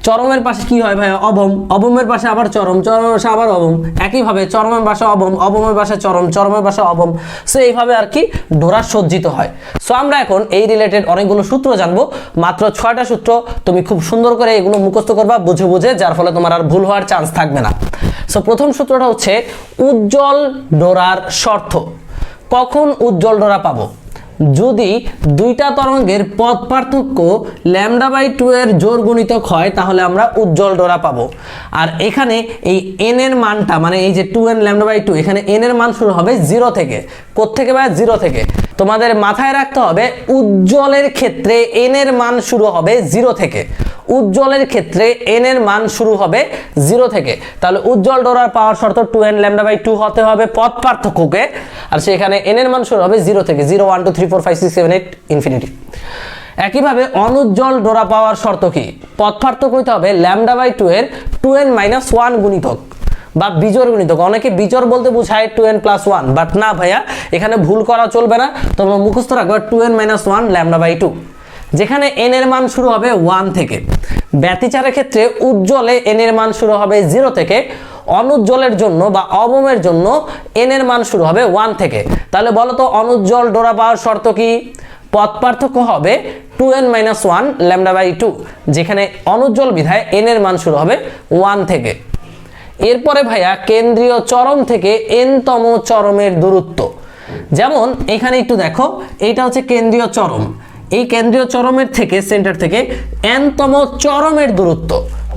চরমের পাশে কি হয় ভাই? অবম। অবমের পাশে আবার চরম, চরমের পাশে আবার অবম। একইভাবে চরমের পাশে অবম, অবমের পাশে চরম, চরমের পাশে অবম। সো এইভাবে আর কি ডোরা সজ্জিত হয়। সো আমরা এখন এই রিলেটেড অনেকগুলো সূত্র জানবো, মাত্র 6টা সূত্র। তুমি খুব সুন্দর করে এগুলো মুখস্থ করবা বুঝে বুঝে, যার ফলে তোমার আর ভুল হওয়ার চান্স থাকবে না। সো প্রথম সূত্রটা হচ্ছে উজ্জ্বল ডোরার শর্ত। কখন উজ্জ্বল ডোরা পাবো? যদি দুইটা তরঙ্গের পথ পার্থক্য λ/2 এর জোড় গুণিতক হয় তাহলে আমরা উজ্জ্বল ডোরা পাবো। আর এখানে এই n এর মানটা মানে এই যে 2n λ/2, এখানে n এর মান শুরু হবে 0 থেকে। কোত্থেকে ভাই? 0 থেকে। তোমাদের মাথায় রাখতে হবে উজ্জ্বলের ক্ষেত্রে n এর মান শুরু হবে 0 থেকে। উজ্জ্বলের ক্ষেত্রে n এর মান শুরু হবে 0 থেকে। তাহলে উজ্জ্বল ডোরার পাওয়ার শর্ত 2n λ/2 হতে হবে পথ পার্থক্যকে, আর সেখানে n এর মান শুরু হবে 0 থেকে। 0 1 2 3 4 5 6 7 8 ইনফিনিটি। একইভাবে অনুজ্জ্বল ডোরা পাওয়ার শর্ত কি? পথ পার্থক্য হতে হবে λ/2 এর 2n - 1 গুণিতক বা বিজোড় গুণিতক। অনেকে বিজোড় বলতে বোঝায় 2n + 1, বাট না ভাইয়া, এখানে ভুল করা চলবে না। তোমরা মুখস্থ রাখবে 2n - 1 λ/2, যেখানে n এর মান শুরু হবে 1 থেকে। ব্যতিচারের ক্ষেত্রে উজ্জ্বলে n এর মান শুরু হবে 0 থেকে, অনুজ্জ্বলের জন্য বা অবমের জন্য n এর মান শুরু হবে 1 থেকে। তাহলে বলো তো অনুজ্জ্বল ডোরা পাওয়ার শর্ত কি? পথ পার্থক্য হবে 2n - 1 λ/2, যেখানে অনুজ্জ্বল বিধায় n এর মান শুরু হবে 1 থেকে। এরপরে ভাইয়া কেন্দ্রীয় চরম থেকে n-তম চরমের দূরত্ব। যেমন এখানে একটু দেখো, এইটা হচ্ছে কেন্দ্রীয় চরম। এই কেন্দ্রীয় চরমের থেকে সেন্টার থেকে n-তম চরমের দূরত্ব।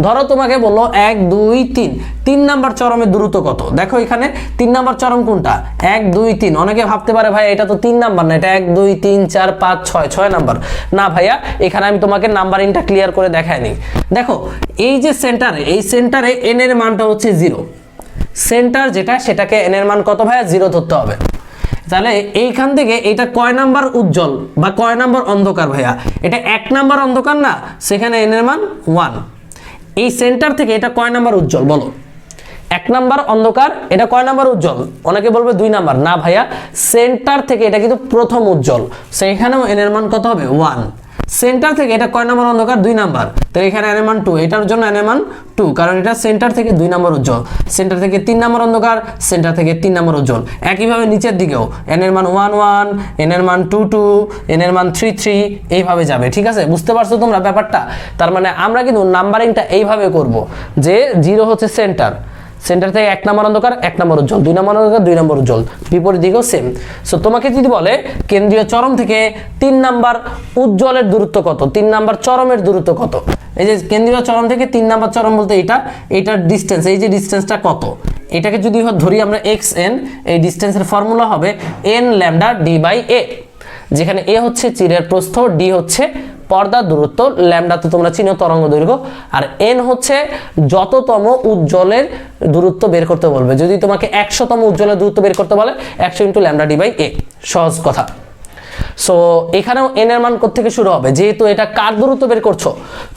ধরো তোমাকে বললো 1 2 3, 3 নাম্বার চরমের দূরত্ব কত? দেখো এখানে 3 নাম্বার চরম কোনটা? 1 2 3। অনেকে ভাবতে পারে ভাই এটা তো 3 নাম্বার না, এটা 1 2 3 4 5 6 6 নাম্বার। না ভাইয়া, এখানে আমি তোমাকে নাম্বারিংটা ক্লিয়ার করে দেখাইনি। দেখো এই যে সেন্টারে, এই সেন্টারে n এর মানটা হচ্ছে 0। সেন্টার যেটা সেটাকে n এর মান কত ভাইয়া? 0 ধরতে হবে। তাহলে এইখান থেকে এটা কয় নাম্বার উজ্জ্বল বা কয় নাম্বার অন্ধকার ভাইয়া? এটা 1 নাম্বার অন্ধকার না, সেখানে n এর মান 1। এই সেন্টার থেকে এটা কয় নাম্বার উজ্জ্বল বলো? 1 নাম্বার অন্ধকার। এটা কয় নাম্বার উজ্জ্বল? অনেকে বলবে 2 নাম্বার। না ভাইয়া, সেন্টার থেকে এটা কিন্তু প্রথম উজ্জ্বল, সেখানেও n এর মান কত হবে? 1। সেন্টার থেকে এটা কয় নাম্বার অন্ধকার? 2 নাম্বার। তাহলে এখানে n এর মান 2, এটার জন্য n এর মান 2, কারণ এটা সেন্টার থেকে 2 নাম্বার উজ্জ্বল। সেন্টার থেকে 3 নাম্বার অন্ধকার, সেন্টার থেকে 3 নাম্বার উজ্জ্বল। একইভাবে নিচের দিকেও n এর মান 1 1, n এর মান 2 2, n এর মান 3 3, এইভাবে যাবে। ঠিক আছে, বুঝতে পারছো তোমরা ব্যাপারটা? তার মানে আমরা কিন্তু নাম্বারিংটা এইভাবে করব যে 0 হচ্ছে সেন্টার, সেন্টার থেকে 1 নাম্বার অন্ধকার 1 নাম্বার উজ্জ্বল, 2 নাম্বার অন্ধকার 2 নাম্বার উজ্জ্বল, বিপরীত দিকেও সেম। সো তোমাকে যদি বলে কেন্দ্রীয় চরম থেকে 3 নাম্বার উজ্জ্বলের দূরত্ব কত, 3 নাম্বার চরমের দূরত্ব কত? এই যে কেন্দ্রীয় চরম থেকে 3 নাম্বার চরম বলতে এইটার ডিসটেন্স, এই যে ডিসটেন্সটা কত, এটাকে যদি ধরি আমরা xn, এই ডিসটেন্সের ফর্মুলা হবে n λ d/a, যেখানে a হচ্ছে চিরের প্রস্থ, d হচ্ছে পর্দার দূরত্ব, ল্যামডা তো তোমরা চিনো তরঙ্গ দৈর্ঘ্য, আর এন হচ্ছে যততম উজ্জ্বলের দূরত্ব বের করতে বলবে। যদি তোমাকে 100তম উজ্জ্বলের দূরত্ব বের করতে বলে 100 × λ/a, সহজ কথা। সো এখানেও এন এর মান কোথা থেকে শুরু হবে, যেহেতু এটা কার দূরত্ব বের করছো,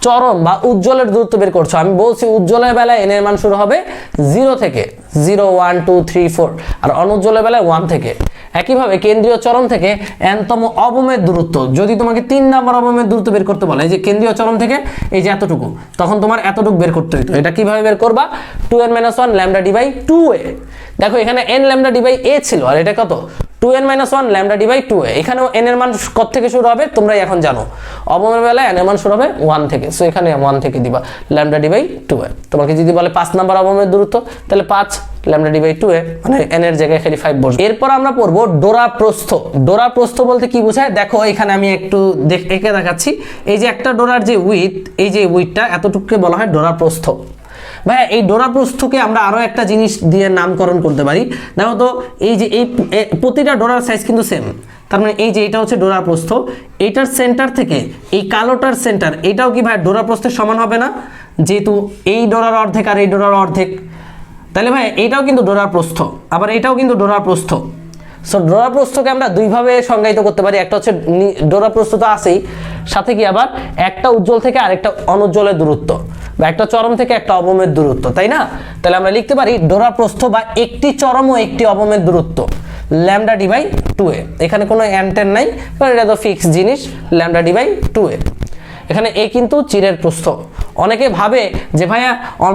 চরম বা উজ্জ্বলের দূরত্ব বের করছো। আমি বলছি উজ্জ্বলের বেলায় এন এর মান শুরু হবে 0 থেকে, 0 1 2 3 4, আর অনুজ্জ্বলের বেলায় 1 থেকে। একইভাবে কেন্দ্রীয় চরম থেকে nতম অবমের দূরত্ব, যদি তোমাকে 3 নম্বর অবমের দূরত্ব বের করতে বলে, এই যে কেন্দ্রীয় চরম থেকে এই যে এতটুকু, তখন তোমার এতটুকু বের করতে হইতো। এটা কিভাবে বের করবা, 2n - 1 λ/2a। দেখো এখানে n λ/a ছিল, আর এটা কত, 2n - 1 λ/2a। এখানেও n এর মান কত থেকে শুরু হবে তোমরা এখন জানো, অবমের বেলায় n এর মান শুরু হবে 1 থেকে। সো এখানে 1 থেকে দিবা λ/2a। তোমাকে যদি বলে 5 নম্বর অবমের দূরত্ব, তাহলে 5 λ/2a, মানে n এর জায়গায় খালি 5 বসবে। এরপর আমরা পড়বো ডোরা প্রস্থ। ডোরা প্রস্থ বলতে কি বোঝায়, দেখো এখানে আমি একটু এঁকে দেখাচ্ছি। এই যে একটা ডোরার যে উইথ, এই যে উইথটা এতটুকুকে বলা হয় ডোরা প্রস্থ। ভাইয়া এই ডোরা প্রস্থকে আমরা আরো একটা জিনিস দিয়ে নামকরণ করতে পারি। দেখো তো এই যে এই প্রতিটা ডোরার সাইজ কিন্তু সেম, তার মানে এই যে এটা হচ্ছে ডোরা প্রস্থ, এটার সেন্টার থেকে এই কালোটার সেন্টার, এটাও কি ভাই ডোরা প্রস্থের সমান হবে না, যেহেতু এই ডোরার অর্ধেক আর এই ডোরার অর্ধেক। তাহলে ভাই এইটাও কিন্তু ডোরার প্রস্থ, আবার এটাও কিন্তু ডোরার প্রস্থ। সো ডোরা প্রস্থকে আমরা দুইভাবে সংজ্ঞায়িত করতে পারি। একটা হচ্ছে ডোরা প্রস্থ তো আছেই, সাথে কি আবার একটা উজ্জ্বল থেকে আরেকটা অনুজ্জ্বলের দূরত্ব, বা একটা চরম থেকে একটা অবমের দূরত্ব, তাই না? তাহলে আমরা লিখতে পারি ডোরা প্রস্থ বা একটি চরম ও একটি অবমের দূরত্ব λ/2a। এখানে কোনো এনটেন নাই, কারণ এটা তো ফিক্সড জিনিস, λ/2a। এখানে এ কিন্তু চিরের প্রস্থ। অনেকে ভাবে যে ভাইয়া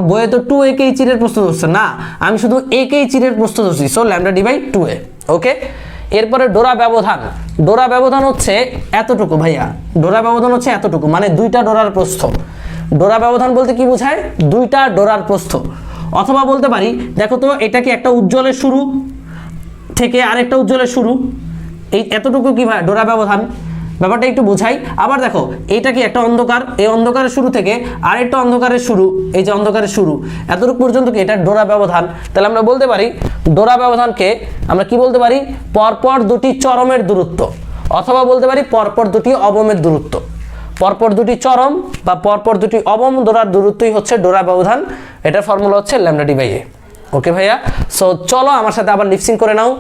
বইয়ে তো 2a কেই চিরের প্রস্থ ধরছে, না, আমি শুধু a কেই চিরের প্রস্থ ধরছি। So λ/2a। ওকে, এরপরে ডোরা ব্যবধান। ডোরা ব্যবধান হচ্ছে এতটুকু ভাইয়া, ডোরা ব্যবধান হচ্ছে এতটুকু, মানে দুইটা ডোরার প্রস্থ। ডোরা ব্যবধান বলতে কি বোঝায়, দুইটা ডোরার প্রস্থ। অথবা বলতে পারি, দেখো তো এটা কি একটা উজ্জ্বলের শুরু থেকে আরেকটা উজ্জ্বলের শুরু, এই এতটুকু কি ভাই ডোরা ব্যবধান, ব্যাপারটা একটু বোঝাই। আবার দেখো এইটা কি একটা অন্ধকার, এই অন্ধকারের শুরু থেকে আরেকটা অন্ধকারের শুরু, এই যে অন্ধকারের শুরু, এতটুকু পর্যন্ত কি এটা ডোরা ব্যবধান। তাহলে আমরা বলতে পারি ডোরা ব্যবধানকে আমরা কি বলতে পারি, পরপর দুটি চরমের দূরত্ব, অথবা বলতে পারি পরপর দুটি অবমের দূরত্ব। পরপর দুটি চরম বা পরপর দুটি অবম ডোরার দূরত্বই হচ্ছে ডোরা ব্যবধান। এটার ফর্মুলা হচ্ছে λ/a। ওকে ভাইয়া, সো চলো আমার সাথে আবার লিপসিং করে নাও।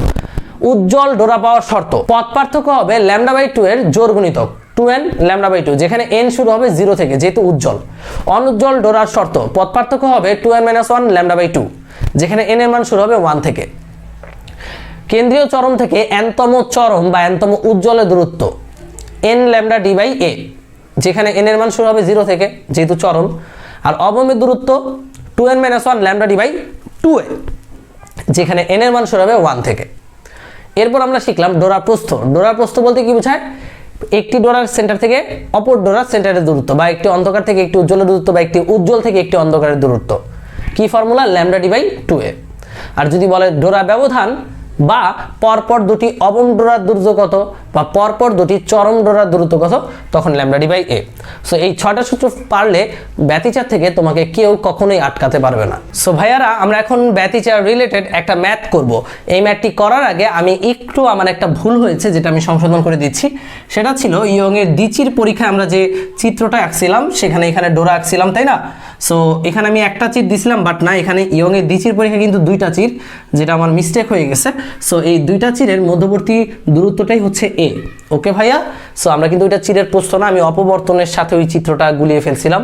উজ্জ্বল ডোরা পাওয়ার শর্ত, পথ পার্থক্য হবে λ/2 এর জোড় গুণিতক 2n λ/2, যেখানে n শুরু হবে 0 থেকে, যেহেতু উজ্জ্বল। অনুজ্জ্বল ডোরার শর্ত, পথ পার্থক্য হবে 2n - 1 λ/2, যেখানে n এর মান শুরু হবে 1 থেকে। কেন্দ্রীয় চরম থেকে nতম চরম বা nতম উজ্জ্বলের দূরত্ব n λ/a, যেখানে n এর মান শুরু হবে 0 থেকে, যেহেতু চরম। আর অবমের দূরত্ব 2n - 1 λ/2a, যেখানে n এর মান শুরু হবে 1 থেকে। এরপর আমরা শিখলাম ডোরা প্রস্থ। ডোরা প্রস্থ বলতে কি বোঝায়, একটি ডোরার সেন্টার থেকে অপর ডোরার সেন্টারের দূরত্ব, বা একটি অন্ধকার থেকে একটি উজ্জ্বলের দূরত্ব, বা একটি উজ্জ্বল থেকে একটি অন্ধকারের দূরত্ব। কি ফর্মুলা, λ/2a। আর যদি বলে ডোরা ব্যবধান বা পরপর দুটি অবম ডোরার দূরত্ব কত, বা পরপর দুটি চরম ডোরার দূরত্ব কত, তখন λ/a। সো এই 6টা সূত্র পারলে ব্যতিচার থেকে তোমাকে কেউ কখনোই আটকাতে পারবে না। সো ভাইয়ারা, আমরা এখন ব্যতিচার রিলেটেড একটা ম্যাথ করব। এই ম্যাথটি করার আগে আমি একটু, আমার একটা ভুল হয়েছে যেটা আমি সংশোধন করে দিচ্ছি। সেটা ছিল ইয়ং এর দ্বিচির পরীক্ষায় আমরা যে চিত্রটা আঁকছিলাম, সেখানে এখানে ডোরা আঁকছিলাম, তাই না? সো এখানে আমি একটা চির দিছিলাম, বাট না, এখানে ইয়ং এর দ্বিচির পরীক্ষা কিন্তু 2টা চির, যেটা আমার মিস্টেক হয়ে গেছে। সো এই 2টা চিরের মধ্যবর্তী দূরত্বটাই হচ্ছে a। ওকে ভাইয়া, সো আমরা কিন্তু ওইটা চিরের প্রস্থ না, আমি অপবর্তনের সাথে ওই চিত্রটা গুলিয়ে ফেলছিলাম।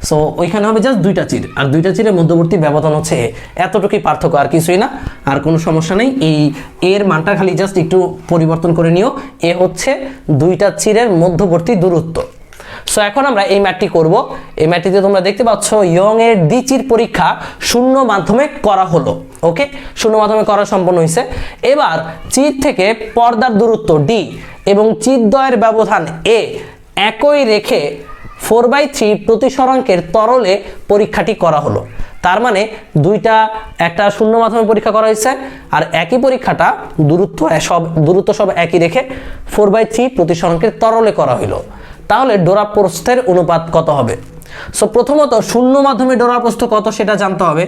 সো ওইখানে হবে জাস্ট 2টা চির, আর 2টা চিরের মধ্যবর্তী ব্যবধান হচ্ছে a। এতটুকুই পার্থক্য, আর কিছুই না, আর কোনো সমস্যা নেই। এই এর মানটা খালি জাস্ট একটু পরিবর্তন করে নিও। a হচ্ছে 2টা চিরের মধ্যবর্তী দূরত্ব। সো এখন আমরা এই ম্যাথটি করব। এই ম্যাথটিতে তোমরা দেখতে পাচ্ছ ইয়ং এর দ্বিচির পরীক্ষা শূন্য মাধ্যমে করা হলো। ওকে, শূন্য মাধ্যমে করা সম্পন্ন হয়েছে। এবার চির থেকে পর্দার দূরত্ব d এবং চিরদ্বয়ের ব্যবধান a একই রেখে 4/3 প্রতিসরাঙ্কের তরলে পরীক্ষাটি করা হলো। তার মানে একটা শূন্য মাধ্যমে পরীক্ষা করা হয়েছে, আর একই পরীক্ষাটা দূরত্ব সব একই রেখে 4/3 প্রতিসরাঙ্কের তরলে করা হলো। তাহলে ডোরা প্রস্থের অনুপাত কত হবে? সো প্রথমত শূন্য মাধ্যমে ডোরা প্রস্থ কত সেটা জানতে হবে।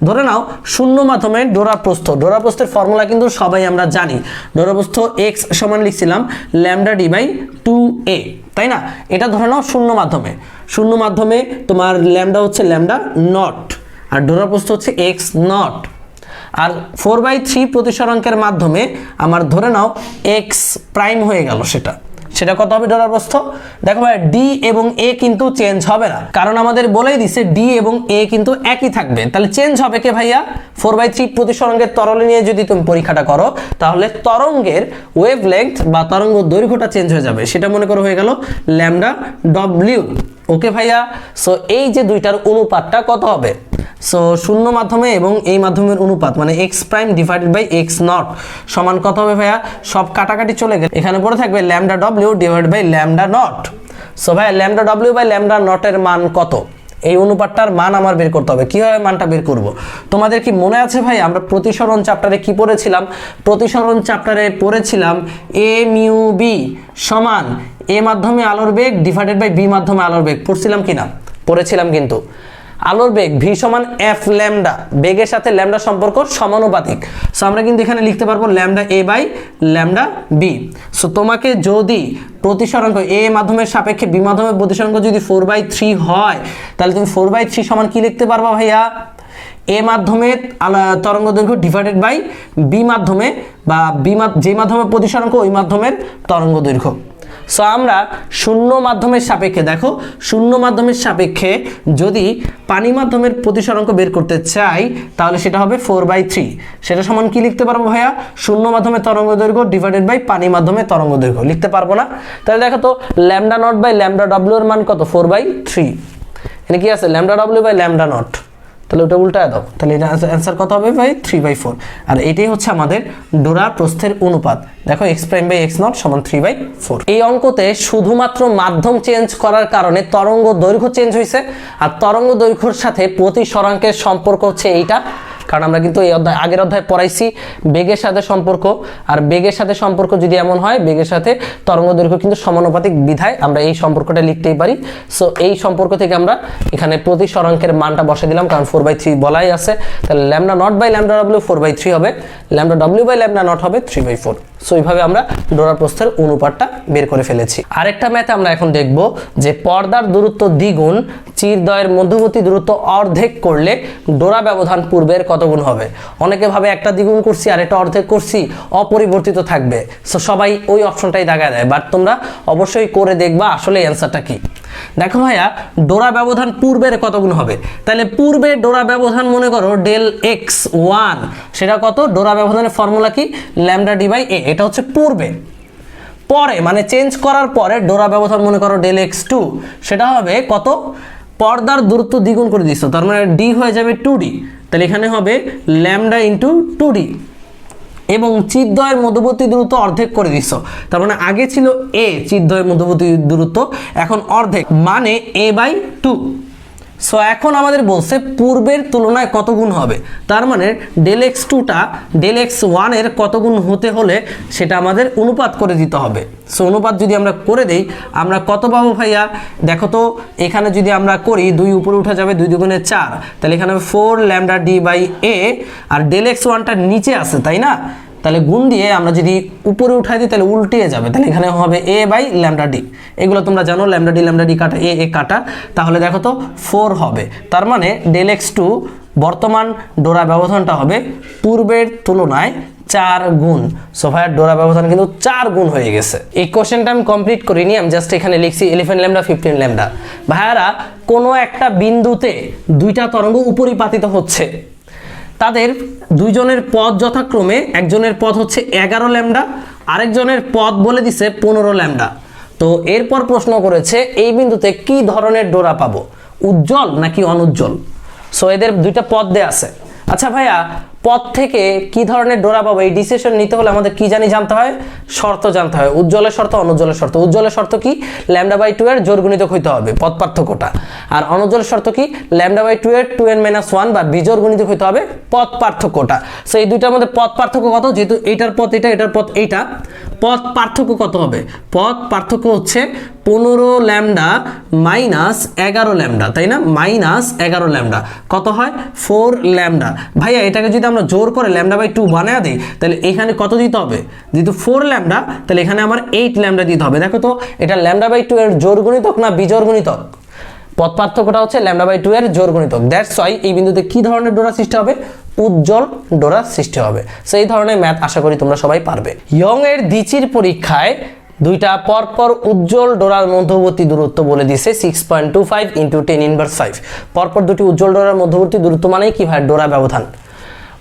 ধরে নাও শূন্য মাধ্যমে ডোরা প্রস্থ, ডোরা প্রস্থের ফর্মুলা কিন্তু সবাই আমরা জানি। ডোরা প্রস্থ x সমান লিখছিলাম λd/2a এ, তাই না? এটা ধরে নাও শূন্য মাধ্যমে, শূন্য মাধ্যমে তোমার ল্যামডা হচ্ছে ল্যামডা নট, আর ডোরা প্রস্থ হচ্ছে এক্স নট। আর 4/3 প্রতিসরাঙ্কের মাধ্যমে আমার ধরে নাও এক্স প্রাইম হয়ে গেল, সেটা কত হবে ডলার প্রস্থ? দেখো ভাই ডি এবং এ কিন্তু চেঞ্জ হবে না, কারণ আমাদের বলেই দিছে ডি এবং এ কিন্তু একই থাকবে। তাহলে চেঞ্জ হবে কে ভাইয়া? 4/3 প্রতিসরাঙ্কের তরল নিয়ে যদি তুমি পরীক্ষাটা করো তাহলে তরঙ্গের ওয়েভলেংথ বা তরঙ্গ দৈর্ঘ্যটা চেঞ্জ হয়ে যাবে, সেটা মনে করো হয়ে গেল ল্যামডা ডব্লিউ। ওকে ভাইয়া, সো এই যে দুইটার অনুপাতটা কত হবে? সো শূন্য মাধ্যমে এবং এই মাধ্যমের অনুপাত মানে x prime divided by x naught সমান কত হবে ভাইয়া? সব কাটাকাটি চলে গেলে এখানে পড়ে থাকবে ল্যামডা ডব্লিউ divide by lambda naught. So ভাইয়া ল্যামডা ডব্লিউ বাই ল্যামডা নটের মান কত? এই অনুপাতটার মান আমার বের করতে হবে। কিভাবে মানটা বের করব? তোমাদের কি মনে আছে ভাই আমরা প্রতিসরণ চ্যাপ্টারে কি পড়েছিলাম? প্রতিসরণ চ্যাপ্টারে পড়েছিলাম এ মিউ বি সমান এ মাধ্যমে আলোর বেগ ডিভাইডেড বাই বি মাধ্যমে আলোর বেগ। পড়ছিলাম কিনা? পড়েছিলাম। কিন্তু আলোর বেগ ভি সমান এফ ল্যামডা, বেগের সাথে ল্যামডা সম্পর্ক সমানুপাতিক। সো আমরা কিন্তু এখানে লিখতে পারবো lambda a by lambda b. So তোমাকে যদি প্রতিসরাঙ্ক এ মাধ্যমের সাপেক্ষে বি মাধ্যমের প্রতিসরাঙ্ক যদি 4/3 হয় তাহলে তুমি 4/3 সমান কি লিখতে পারবা ভাইয়া? এ মাধ্যমের তরঙ্গ দৈর্ঘ্য ডিভাইডেড বাই বি মাধ্যমে বা যে মাধ্যমে প্রতিসরাঙ্ক ওই মাধ্যমের তরঙ্গ দৈর্ঘ্য। সো আমরা শূন্য মাধ্যমের সাপেক্ষে, দেখো শূন্য মাধ্যমের সাপেক্ষে যদি পানি মাধ্যমের প্রতিসরাঙ্ক বের করতে চাই তাহলে সেটা হবে 4/3। সেটা সমান কি লিখতে পারবো ভাইয়া? শূন্য মাধ্যমে তরঙ্গ দৈর্ঘ্য ডিভাইডেড বাই পানি মাধ্যমে তরঙ্গ দৈর্ঘ্য। লিখতে পারবো না? তাহলে দেখো তো ল্যামডা নট বাই ল্যামডা ডব্লিউ এর মান কত? 4/3। এখানে কি আছে? ল্যামডা ডব্লিউ বাই ল্যামডা নট। তাহলে ওটা উল্টায় দাও, তাহলে এটা অ্যান্সার কত হবে ভাই? 3/4। আর এটাই হচ্ছে আমাদের ডোরা প্রস্থের অনুপাত। দেখো x prime by x naught সমান 3/4। এই অঙ্কতে শুধুমাত্র মাধ্যম চেঞ্জ করার কারণে তরঙ্গ দৈর্ঘ্য চেঞ্জ হয়েছে, আর তরঙ্গ দৈর্ঘ্যের সাথে প্রতিসরাঙ্কের সম্পর্ক হচ্ছে এইটা। কারণ আমরা কিন্তু এই আগের অধ্যায়ে পড়াইছি বেগের সাথে সম্পর্ক, আর বেগের সাথে সম্পর্ক যদি এমন হয় বেগের সাথে তরঙ্গ দৈর্ঘ্য কিন্তু সমানুপাতিক বিধায় আমরা এই সম্পর্কটা লিখতেই পারি। সো এই সম্পর্ক থেকে আমরা এখানে প্রতিসরাঙ্কের মানটা বসে দিলাম, কারণ 4/3 বলাই আছে। তাহলে ল্যামডা নট বাই ল্যামডা ডব্লিউ 4/3 হবে, ল্যামডা ডব্লিউ বাই ল্যামডা নট হবে 3/4। সো এইভাবে আমরা ডোরা প্রস্থের অনুপাতটা বের করে ফেলেছি। আরেকটা ম্যাথে আমরা এখন দেখব যে পর্দার দূরত্ব দ্বিগুণ চিরদ্বয়ের মধ্যবর্তী দূরত্ব অর্ধেক করলে ডোরা ব্যবধান পূর্বের কত গুণ হবে? অনেকে ভাবে একটা দ্বিগুণ করছি আর একটা অর্ধেক করছি অপরিবর্তিত থাকবে, সো সবাই ওই অপশনটাই দাগায় দেয়। বাট তোমরা অবশ্যই করে দেখবা আসলে অ্যান্সারটা কি। দেখো ভাইয়া ডোরা ব্যবধান পূর্বের কত গুণ হবে? তাহলে পূর্বে ডোরা ব্যবধান মনে করো ডেল x1, সেটা কত? ডোরা ব্যবধানের ফর্মুলা কি? ল্যামডা ডি বাই এ। এটা হচ্ছে পূর্বে। পরে মানে চেঞ্জ করার পরে ডোরা ব্যবধান মনে করো ডেল x2, সেটা হবে কত? পর্দার দূরত্ব দ্বিগুণ করে দিচ্ছ, তার মানে ডি হয়ে যাবে 2d। তাহলে এখানে হবে ল্যামডা ইন্টু 2d। এবং চিরদ্বয়ের মধ্যবর্তী দূরত্ব অর্ধেক করে দিচ্ছ, তার মানে আগে ছিল এ চিরদ্বয়ের মধ্যবর্তী দূরত্ব, এখন অর্ধেক মানে a/2। সো এখন আমাদের বলছে পূর্বের তুলনায় কত গুণ হবে, তার মানে ডেল x2টা ডেল x1 এর কত গুণ হতে হলে সেটা আমাদের অনুপাত করে দিতে হবে। সো অনুপাত যদি আমরা করে দেই আমরা কত পাবো ভাইয়া? দেখো তো এখানে যদি আমরা করি 2 উপরে উঠে যাবে, 2 দুগুণে 4, তাহলে এখানে 4 ল্যামডা ডি বাই এ, আর ডেল x1টা নিচে আছে তাই না? তাহলে গুণ দিয়ে আমরা যদি উপরে উঠাই দিই তাহলে উল্টে যাবে, তাহলে এখানে হবে a বাই ল্যামডা ডি। এগুলো তোমরা জানো, ল্যামডা ডি কাটা এ কাটা, তাহলে দেখো তো 4 হবে। তার মানে ডেল x2 বর্তমান ডোরা ব্যবধানটা হবে পূর্বের তুলনায় 4 গুণ। সো ভাইয়া ডোরা ব্যবধান কিন্তু 4 গুণ হয়ে গেছে। এই কোশ্চেনটা আমি কমপ্লিট করিনি, আমি জাস্ট এখানে লিখছি 11 ল্যামডা 15 ল্যামডা। ভাইয়ারা কোনো একটা বিন্দুতে দুইটা তরঙ্গ উপরিপাতিত হচ্ছে, তাদের দুইজনের পথ যথাক্রমে একজনের পথ হচ্ছে 11 ল্যামডা, আরেকজনের পথ বলে দিছে 15 ল্যামডা। তো এরপর প্রশ্ন করেছে এই বিন্দুতে কি ধরনের ডোরা পাবো, উজ্জ্বল নাকি অনুজ্জ্বল? সো এদের দুইটা পথ দেয়া আছে। আচ্ছা ভাইয়া পথ থেকে কি ধরনের ডোরা পাবো এই ডিসিশন নিতে হলে আমাদের কি জানতে হয়? শর্ত জানতে হয়, উজ্জ্বলের শর্ত অনুজ্জ্বলের শর্ত। উজ্জ্বলের শর্ত কি? ল্যামডা/2 এর জোড় গুণিতক হইতে হবে পথ পার্থক্যটা। আর অনুজ্জ্বলের শর্ত কি? ল্যামডা/2 এর 2n-1 বা বিজোড় গুণিতক হইতে হবে পথ পার্থক্যটা। সো এই দুইটার মধ্যে পথ পার্থক্য কত? যেহেতু এইটার পথ এটা, এটার পথ এইটা, পথ পার্থক্য কত হবে? পথ পার্থক্য হচ্ছে 15 ল্যামডা মাইনাস 11 ল্যামডা, তাই না? মাইনাস 11 ল্যামডা কত হয়? 4 ল্যামডা। ভাইয়া এটাকে যদি আমরা জোর করে ল্যামডা বাই 2 বানায় দিই তাহলে এখানে কত দিতে হবে? যেহেতু 4 ল্যামডা তাহলে এখানে আমার 8 ল্যামডা দিতে হবে। দেখো তো এটা ল্যামডা বাই 2 এর জোর গুণিতক না বিজোড় গুণিতক? পথ পার্থক্যটা হচ্ছে ল্যামডা বাই 2 এর জোর গুণিতক। দ্যাটস ওয়াই এই বিন্দুতে কি ধরনের ডোরা সৃষ্টি হবে? উজ্জ্বল ডোরা সৃষ্টি হবে। সেই ধরনের ম্যাথ আশা করি তোমরা সবাই পারবে। ইয়ং এর দ্বিচির পরীক্ষায় দুইটা পরপর উজ্জ্বল ডোরার মধ্যবর্তী দূরত্ব বলে দিয়েছে 6.25 × 10⁻⁵। পরপর দুটি উজ্জ্বল ডোরার মধ্যবর্তী দূরত্ব মানেই কি ভাই? ডোরা ব্যবধান।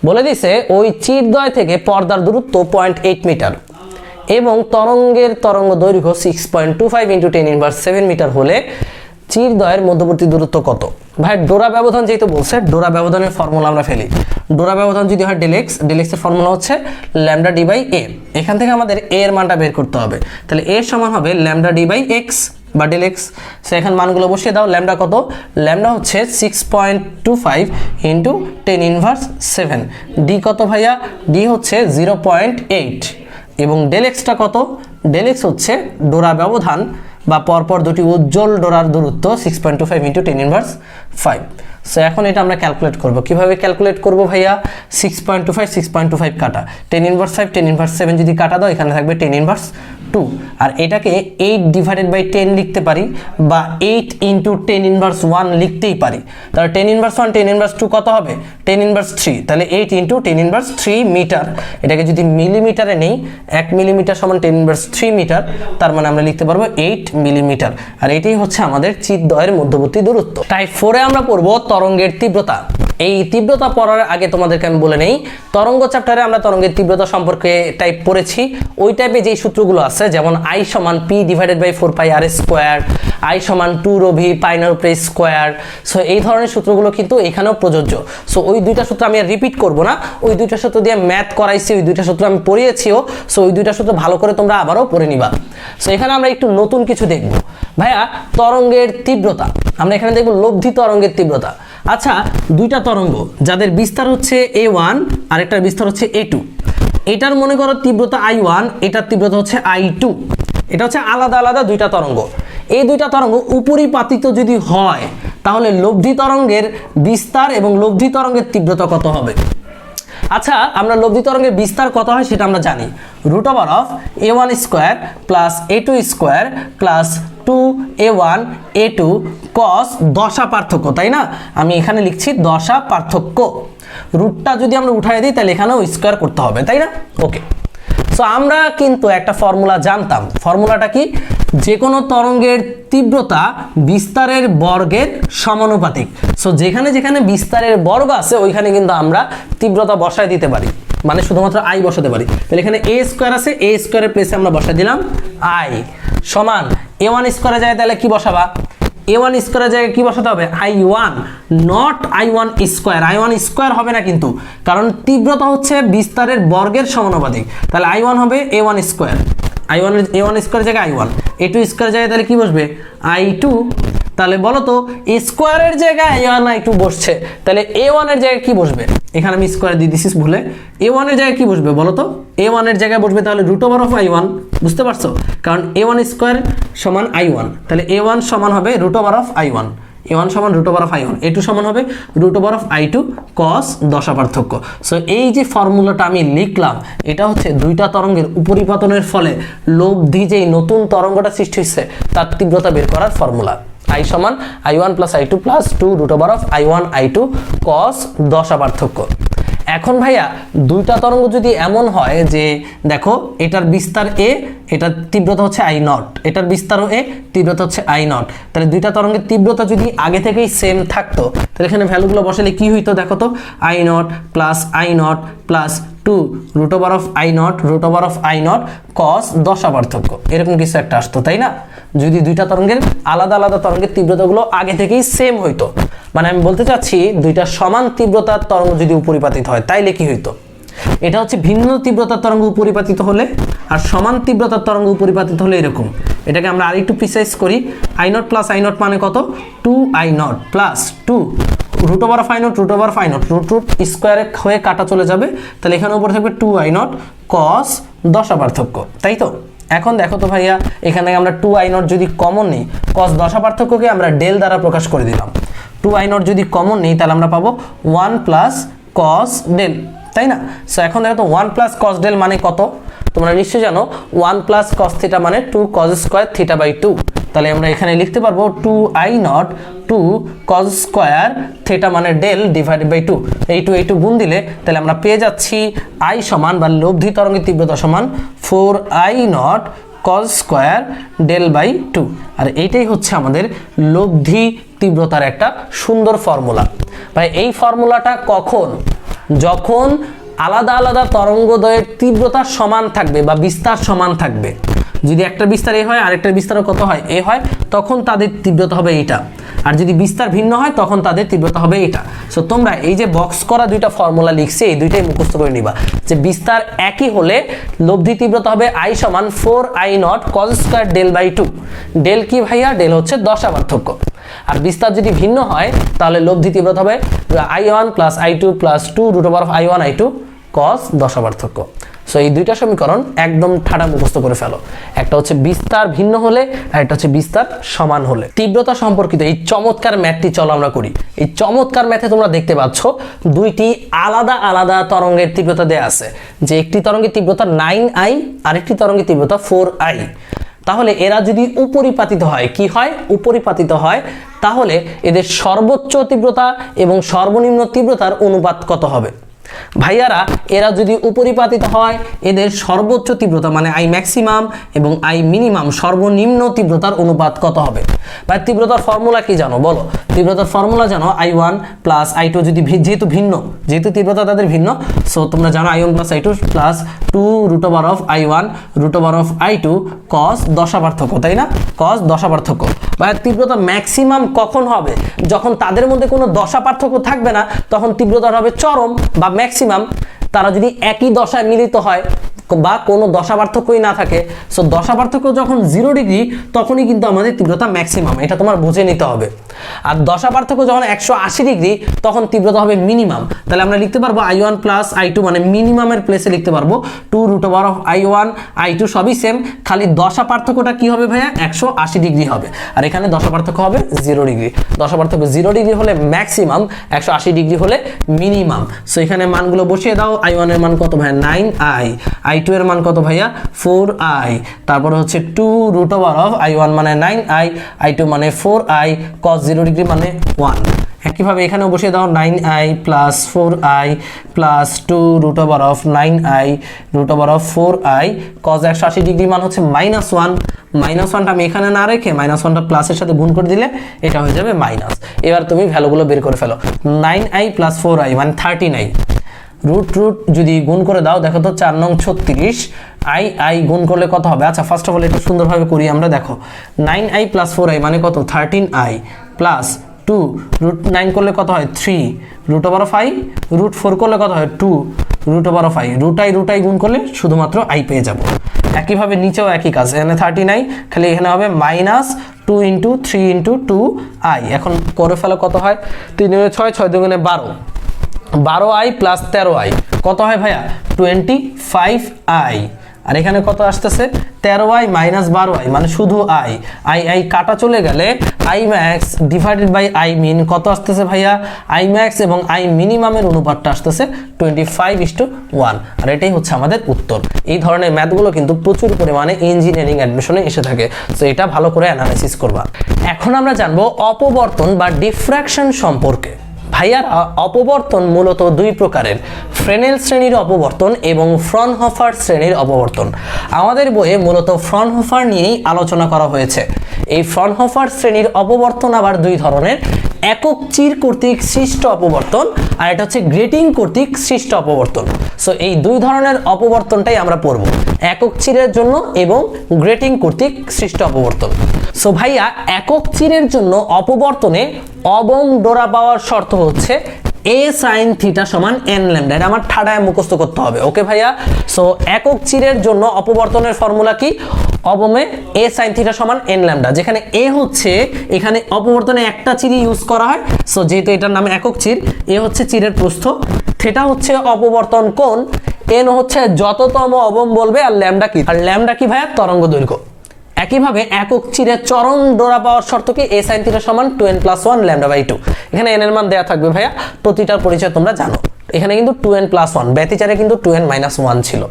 বলে দিয়েছে ওই চিরদ্বয় থেকে পর্দার দূরত্ব 0.8 মিটার এবং তরঙ্গের তরঙ্গ দৈর্ঘ্য 6.25 × 10⁻⁷ মিটার হলে চিরদ্বয়ের মধ্যবর্তী দূরত্ব কত? ভাই ডোরা ব্যবধান যেহেতু বলছে, ডোরা ব্যবধানের ফর্মুলা আমরা ফেলি। ডোরা ব্যবধান যদি হয় ডেলেক্স, ডেলেক্সের ফর্মুলা হচ্ছে ল্যামডা ডি বাই এ। এখান থেকে আমাদের এ এর মানটা বের করতে হবে। তাহলে এ সমান হবে ল্যামডা ডি বাই এক্স বা ডেলেক্স। সো এখন মানগুলো বসিয়ে দাও। ল্যামডা কত? ল্যামডা হচ্ছে 6.25 × 10⁻⁷। ডি কত ভাইয়া? ডি হচ্ছে 0.8 এবং ডেলেক্সটা কত? ডেলেক্স হচ্ছে ডোরা ব্যবধান বা পরপর দুটি উজ্জ্বল ডোরার দূরত্ব 6.25 × 10⁻⁵। সো এখন এটা আমরা ক্যালকুলেট করব। কিভাবে ক্যালকুলেট করব ভাইয়া? 6.25 কাটা 10⁻⁵, 10⁻⁷ যদি কাটা দাও এখানে থাকবে 10⁻²। আর এটাকে 8/10 লিখতে পারি বা 8 × 10⁻⁻1 লিখতেই পারি। তাহলে 10⁻1 10⁻² কত হবে? 10⁻3। তাহলে 8 × 10⁻3 মিটার। এটাকে যদি মিলিমিটারে নেই, 1 মিলিমিটার সমান 10⁻3 মিটার, তার মানে আমরা লিখতে পারবো 8 মিলিমিটার। আর এটাই হচ্ছে আমাদের চিরদ্বয়ের মধ্যবর্তী দূরত্ব। টাইপ 4-এ আমরা পড়বো তরঙ্গের তীব্রতা। এই তীব্রতা পড়ার আগে তোমাদেরকে আমি বলে নেই, তরঙ্গ চ্যাপ্টারে আমরা তরঙ্গের তীব্রতা সম্পর্কে টাইপ পড়েছি। ওই টাইপে যেই সূত্রগুলো আছে যেমন I = P/4πr², I = 2ρv π² so এই ধরনের সূত্রগুলো কিন্তু এখানেও প্রযোজ্য। সো ওই দুইটা সূত্র আমি আর রিপিট করব না, ওই দুইটা সূত্র দিয়ে ম্যাথ করাইছি, ওই দুইটা সূত্র আমি পড়িয়েছিও। সো ওই দুইটা সূত্র ভালো করে তোমরা আবারও পড়ে নিবা। সো এখানে আমরা একটু নতুন কিছু দেখব। ভাইয়া তরঙ্গের তীব্রতা আমরা এখানে দেখব লব্ধি তরঙ্গের তীব্রতা। আচ্ছা, দুইটা তরঙ্গ যাদের বিস্তার হচ্ছে a1 আর একটার বিস্তার হচ্ছে a2, এটার মনে করো তীব্রতা I1, এটার তীব্রতা হচ্ছে I2। এটা হচ্ছে আলাদা আলাদা দুইটা তরঙ্গ। এই দুইটা তরঙ্গ উপরিপাতিত যদি হয় তাহলে লব্ধি তরঙ্গের বিস্তার এবং লব্ধি তরঙ্গের তীব্রতা কত হবে? আচ্ছা, আমরা লব্ধি তরঙ্গের বিস্তার কত হয় সেটা আমরা জানি। √a1² + a2² + 2a1 a2 cos দশা পার্থক্য, তাই না? আমি এখানে লিখছি দশা পার্থক্য। রুটটা যদি আমরা উঠাই দিই তাহলে এখানেও স্কোয়ার করতে হবে, তাই না? ওকে। সো আমরা কিন্তু একটা ফর্মুলা জানতাম। ফর্মুলাটা কি? যে কোনো তরঙ্গের তীব্রতা বিস্তারের বর্গের সমানুপাতিক। সো যেখানে যেখানে বিস্তারের বর্গ আছে ওইখানে কিন্তু আমরা তীব্রতা বসায় দিতে পারি, মানে শুধুমাত্র I বসাতে পারি। তাহলে এখানে a² আছে, a² এর প্লেসে আমরা বসাই দিলাম I সমান a1² যায় তাহলে কি বসাবা? a1² জায়গায় কি বসাতে হবে? I1, not I1²। I1² হবে না কিন্তু, কারণ তীব্রতা হচ্ছে বিস্তারের বর্গের সমানুপাতিক। তাহলে I1 হবে a1²। a1² জায়গায় I1, a2² জায়গায় তাহলে কি বসবে? I2। তাহলে বলো তো স্কোয়ারের জায়গায় a1 I2 বসছে, তাহলে a1 এর জায়গায় কি বসবে? এখানে আমি স্কোয়ার দিয়ে দিছি ভুলে। a1 এর জায়গায় কি বসবে বলো তো? a1 এর জায়গায় বসবে তাহলে √I1, বুঝতে পারছো? কারণ a1² সমান I1, তাহলে a1 সমান হবে √I1, a1 সমান √I1, a2 সমান হবে √I2 cos দশা পার্থক্য। সো এই যে ফর্মুলাটা আমি লিখলাম এটা হচ্ছে দুইটা তরঙ্গের উপরিপাতনের ফলে লব্ধি যেই নতুন তরঙ্গটা সৃষ্টি হচ্ছে তার তীব্রতা বের করার ফর্মুলা। I সমান I1 + I2 + 2√I1 I2 cos দশা পার্থক্য। এখন ভাইয়া দুইটা তরঙ্গ যদি এমন হয় যে দেখো এটার বিস্তার a, এটার তীব্রতা হচ্ছে I0, এটার বিস্তারও a, তীব্রতা হচ্ছে I0, তাহলে দুইটা তরঙ্গের তীব্রতা যদি আগে থেকেই সেম থাকতো তাহলে এখানে ভ্যালুগুলো বসালে কি হইতো দেখো তো? I0 + I0 + 2√I0 cos দশা পার্থক্য, এরকম কিছু একটা আসতো, তাই না? যদি দুইটা তরঙ্গের আলাদা আলাদা তরঙ্গের তীব্রতাগুলো আগে থেকেই সেম হইতো, মানে আমি বলতে চাচ্ছি দুইটা সমান তীব্রতার তরঙ্গ যদি উপরিপাতিত হয় তাইলে কি হইতো? এটা হচ্ছে ভিন্ন তীব্রতার তরঙ্গ উপরিপাতিত হলে, আর সমান তীব্রতার তরঙ্গ উপরিপাতিত হলে এরকম। এটাকে আমরা আরেকটু প্রিসাইজ করি। I0 + I0 মানে কত? 2I0 + 2 √I0 √I0 √√² হয়ে কাটা চলে যাবে, তাহলে এখানে উপরে থাকবে 2I0 cos দশা পার্থক্য, তাই তো? এখন দেখো তো ভাইয়া, এখানে আমরা 2i0 যদি কমন নিই, cos দশা পার্থক্যকে আমরা ডেল দ্বারা প্রকাশ করে দিলাম। 2i0 যদি কমন নিই তাহলে আমরা পাবো 1 প্লাস cos ডেল, তাই না? সো এখন দেখো তো 1 প্লাস cos ডেল মানে কত? তোমরা নিশ্চয়ই জানো 1 প্লাস cos থিটা মানে 2 cos স্কয়ার থিটা বাই 2। তাহলে আমরা এখানে লিখতে পারবো 2i0 2 cos স্কয়ার থিটা মানে ডেল ডিভাইডেড বাই 2। এই 2 গুণ দিলে তাহলে আমরা পেয়ে যাচ্ছি i সমান বা লব্ধি তরঙ্গের তীব্রতা সমান 4i0 cos square del by 2। আর এইটাই হচ্ছে আমাদের লব্ধি তীব্রতার একটা সুন্দর ফর্মুলা। ভাই এই ফর্মুলাটা কখন? যখন আলাদা আলাদা তরঙ্গদ্বয়ের তীব্রতা সমান থাকবে বা বিস্তার সমান থাকবে। যদি একটা বিস্তার এ হয় আরেকটার বিস্তারও কত হয়? এ হয়, তখন তাদের তীব্রতা হবে এইটা। আর যদি বিস্তার ভিন্ন হয় তখন তাদের তীব্রতা হবে এটা। সো তোমরা এই যে বক্স করা দুইটা ফর্মুলা লিখছি, এই দুইটাই মুখস্থ করে নিবা যে বিস্তার একই হলে লব্ধি তীব্রতা হবে i সমান 4i0 cos square del by 2। Del কি ভাইয়া? ডেল হচ্ছে দশা পার্থক্য। আর বিস্তার যদি ভিন্ন হয় তাহলে লব্ধি তীব্রতা হবে i1 plus i2 plus 2 root over of i1 i2 cos দশা পার্থক্য। সো এই দুইটা সমীকরণ একদম ঠাড়া মুখস্থ করে ফেলো। একটা হচ্ছে বিস্তার ভিন্ন হলে আর একটা হচ্ছে বিস্তার সমান হলে। তীব্রতা সম্পর্কিত এই চমৎকার ম্যাথটি চলো আমরা করি। এই চমৎকার ম্যাথে তোমরা দেখতে পাচ্ছ দুইটি আলাদা আলাদা তরঙ্গের তীব্রতা দেয়া আছে, যে একটি তরঙ্গের তীব্রতা 9i আরেকটি তরঙ্গের তীব্রতা 4i। তাহলে এরা যদি উপরিপাতিত হয়, কি হয়? উপরিপাতিত হয়, তাহলে এদের সর্বোচ্চ তীব্রতা এবং সর্বনিম্ন তীব্রতার অনুপাত কত হবে? ভাইয়ারা এরা যদি উপরিপাতিত হয়, এদের সর্বোচ্চ তীব্রতা মানে i ম্যাক্সিমাম এবং i মিনিমাম সর্বনিম্ন তীব্রতার অনুপাত কত হবে? ভাই তীব্রতার ফর্মুলা কি জানো? বলো। তীব্রতার ফর্মুলা জানো i1 প্লাস i2 যদি যেহেতু তীব্রতা তাদের ভিন্ন, সো তোমরা জানো i1 plus i2 plus 2 root over of i1 root over of i2 cos দশা পার্থক্য, তাই না? cos দশা পার্থক্য। ভাই তীব্রতা ম্যাক্সিমাম কখন হবে? যখন তাদের মধ্যে কোনো দশা পার্থক্য থাকবে না, তখন তীব্রতা হবে চরম বা ম্যাক্সিমাম। তারা যদি একই দশায় মিলিত হয় বা কোনো দশা পার্থক্যই না থাকে, সো দশা পার্থক্য যখন 0 ডিগ্রি তখনই কিন্তু আমাদের তীব্রতা ম্যাক্সিমাম, এটা তোমার বুঝে নিতে হবে। আর দশা পার্থক্য যখন 180 ডিগ্রি তখন তীব্রতা হবে মিনিমাম। তাহলে আমরা লিখতে পারবো i1 প্লাস i2 মানে মিনিমামের প্লেসে লিখতে পারবো 2 root over of i1 i2 সবই সেম, খালি দশা পার্থক্যটা কি হবে ভাইয়া? 180 ডিগ্রি হবে। আর এখানে দশা পার্থক্য হবে 0 ডিগ্রি। দশা পার্থক্য 0 ডিগ্রি হলে ম্যাক্সিমাম, 180 ডিগ্রি হলে মিনিমাম। সো এখানে মানগুলো বসিয়ে দাও। i1 এর মান কত ভাইয়া? 9i। i2 এর মান কত ভাইয়া? 4i। তারপরে হচ্ছে 2 রুট ওভার অফ i1 মানে 9i, i2 মানে 4i, cos 0 ডিগ্রি মানে 1। একইভাবে এখানেও বসিয়ে দাও 9i plus 4i plus 2 root over of 9i root over of 4i, cos 180 degree মান হচ্ছে -1। -1টা আমি এখানে না রেখে -1টা প্লাসের সাথে গুণ করে দিলে এটা হয়ে যাবে মাইনাস। এবার তুমি ভ্যালুগুলো বের করে ফেলো। 9i প্লাস 4i মানে 13i। রুট যদি গুণ করে দাও, দেখো তো 4 নং 36, i গুণ করলে কত হবে? আচ্ছা ফার্স্ট অফ অল এটা সুন্দরভাবে করি আমরা। দেখো 9i প্লাস 4i মানে কত? 13i প্লাস 2 রুট 9 করলে কত হয়? 3 root over of i, root 4 করলে কত হয়? 2 root over of i, root i গুণ করলে শুধুমাত্র i পেয়ে যাব। একইভাবে নিচেও একই কাজ, এখানে 13i, খালি এখানে হবে মাইনাস 2 ইন্টু 3 ইন্টু 2i। এখন করে ফেলো কত হয়? 3 × 6 6 2 12, 12i প্লাস 13i কত হয় ভাইয়া? 25i। আর এখানে কত আসতেছে? 13i মাইনাস 12i মানে শুধু i কাটা চলে গেলে i max divided by i min কত আসতেছে ভাইয়া? i max এবং i মিনিমামের অনুপাতটা আসতেছে 25:1। আর এটাই হচ্ছে আমাদের উত্তর। এই ধরনের ম্যাথগুলো কিন্তু প্রচুর পরিমাণে ইঞ্জিনিয়ারিং অ্যাডমিশনে এসে থাকে, সো এটা ভালো করে অ্যানালাইসিস করবা। এখন আমরা জানবো অপবর্তন বা ডিফ্র্যাকশন সম্পর্কে। ভাইয়ারা অপবর্তন মূলত দুই প্রকারের, ফ্রেনেল শ্রেণীর অপবর্তন এবং ফ্রনহোফার শ্রেণীর অপবর্তন। আমাদের বইয়ে মূলত ফ্রনহোফার নিয়েই আলোচনা করা হয়েছে। এই ফ্রনহোফার শ্রেণীর অপবর্তন আবার দুই ধরনের, একক চির কর্তৃক সৃষ্ট অপবর্তন আর এটা হচ্ছে গ্রেটিং কর্তৃক সৃষ্ট অপবর্তন। সো এই দুই ধরনের অপবর্তনটাই আমরা পড়ব, একক চিরের জন্য এবং গ্রেটিং কর্তৃক সৃষ্ট অপবর্তন। সো ভাইয়া একক চিরের জন্য অপবর্তনে অবং ডোরা পাওয়ার শর্ত হচ্ছে a sin থিটা সমান n ল্যামডা। এটা আমার ঠাডায় মুখস্থ করতে হবে, ওকে ভাইয়া? সো একক চিরের জন্য অপবর্তনের ফর্মুলা কি? অবমে a sin থিটা সমান n ল্যামডা, যেখানে a হচ্ছে এখানে অপবর্তনে একটা চিরই ইউজ করা হয়। সো যেহেতু এটার নামে একক চির, a হচ্ছে চিরের প্রস্থ, থিটা হচ্ছে অপবর্তন কোণ, এন হচ্ছে যততম অবম বলবে, আর ল্যামডা কি, আর ল্যামডা কি ভাইয়া তরঙ্গ দৈর্ঘ্য। একইভাবে একক চিরের চরম ডোরা পাওয়ার শর্ত কি, a sin থিটা সমান 2n+1 λ/2। এখানে n এর মান দেয়া থাকবে ভাইয়া, প্রতিটার পরিচয় তোমরা জানো। এখানে কিন্তু 2n+1, ব্যতিচারে কিন্তু 2n-1 ছিল।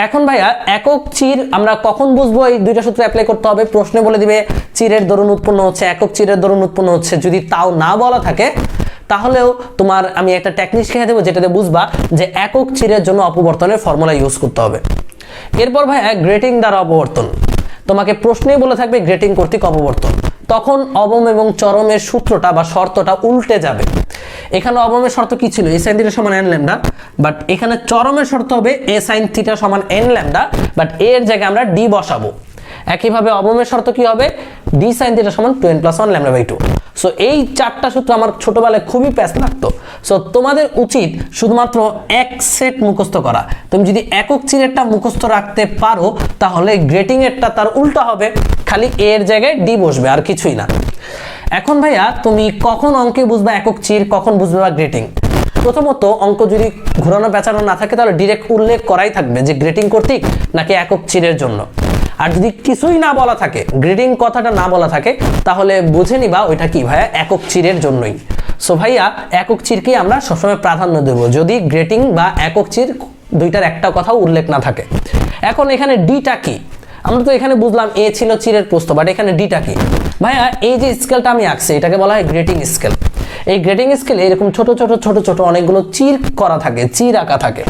এখন ভাইয়া একক চির আমরা কখন বুঝবো, এই দুইটা সূত্র অ্যাপ্লাই করতে হবে। প্রশ্নে বলে দিবে চিরের দরুন উৎপন্ন হচ্ছে, একক চিরের দরুন উৎপন্ন হচ্ছে। যদি তাও না বলা থাকে তাহলেও তোমার আমি একটা টেকনিক শিখিয়ে দেবো, যেটাতে বুঝবা যে একক চিরের জন্য অপবর্তনের ফর্মুলা ইউজ করতে হবে। এরপর ভাইয়া গ্রেটিং দ্বারা অপবর্তন, তোমাকে প্রশ্নেই বলে থাকবে গ্রেটিং কর্তৃক অপবর্তন। তখন অবম এবং চরমের সূত্রটা বা শর্তটা উল্টে যাবে। এখানে অবমের শর্ত কি ছিল, a sin থিটা সমান n ল্যামডা, বাট এখানে চরমের শর্ত হবে a sin থিটা সমান n ল্যামডা, বাট এর জায়গায় আমরা d বসাবো। একইভাবে অবমের শর্ত কি হবে, d sin থিটা সমান 2n+1 λ/2। সো এই চারটা সূত্র আমার ছোটবেলায় খুবই প্যাচ লাগতো। সো তোমাদের উচিত শুধুমাত্র এক সেট মুখস্থ করা। তুমি যদি একক চিরেরটা মুখস্থ রাখতে পারো তাহলে গ্রেটিং এরটা তার উল্টা হবে, খালি এর জায়গায় d বসবে, আর কিছুই না। এখন ভাইয়া তুমি কখন অঙ্কে বুঝবা একক চির, কখন বুঝবে বা গ্রেটিং? প্রথমত অঙ্ক যদি ঘোরানো পেঁচানো না থাকে তাহলে ডিরেক্ট উল্লেখ করাই থাকবে যে গ্রেটিং কর্তৃক নাকি একক চিরের জন্য। আর যদি কিছুই না বলা থাকে, গ্রেডিং কথাটা না বলা থাকে, তাহলে বুঝে নিবা ওইটা কি ভাইয়া একক চিরের জন্যই। সো ভাইয়া একক চিরকেই আমরা সবসময় প্রাধান্য দেব যদি গ্রেটিং বা একক চির দুইটার একটা কথাও উল্লেখ না থাকে। এখন এখানে ডিটা কি, আমরা তো এখানে বুঝলাম এ ছিল চিরের প্রস্থ, বাট এখানে ডিটা কি ভাইয়া? এই যে স্কেলটা আমি আঁকছি এটাকে বলা হয় গ্রেটিং স্কেল। এই গ্রেটিং স্কেলে এরকম ছোট ছোট অনেকগুলো চির করা থাকে, চির আঁকা থাকে।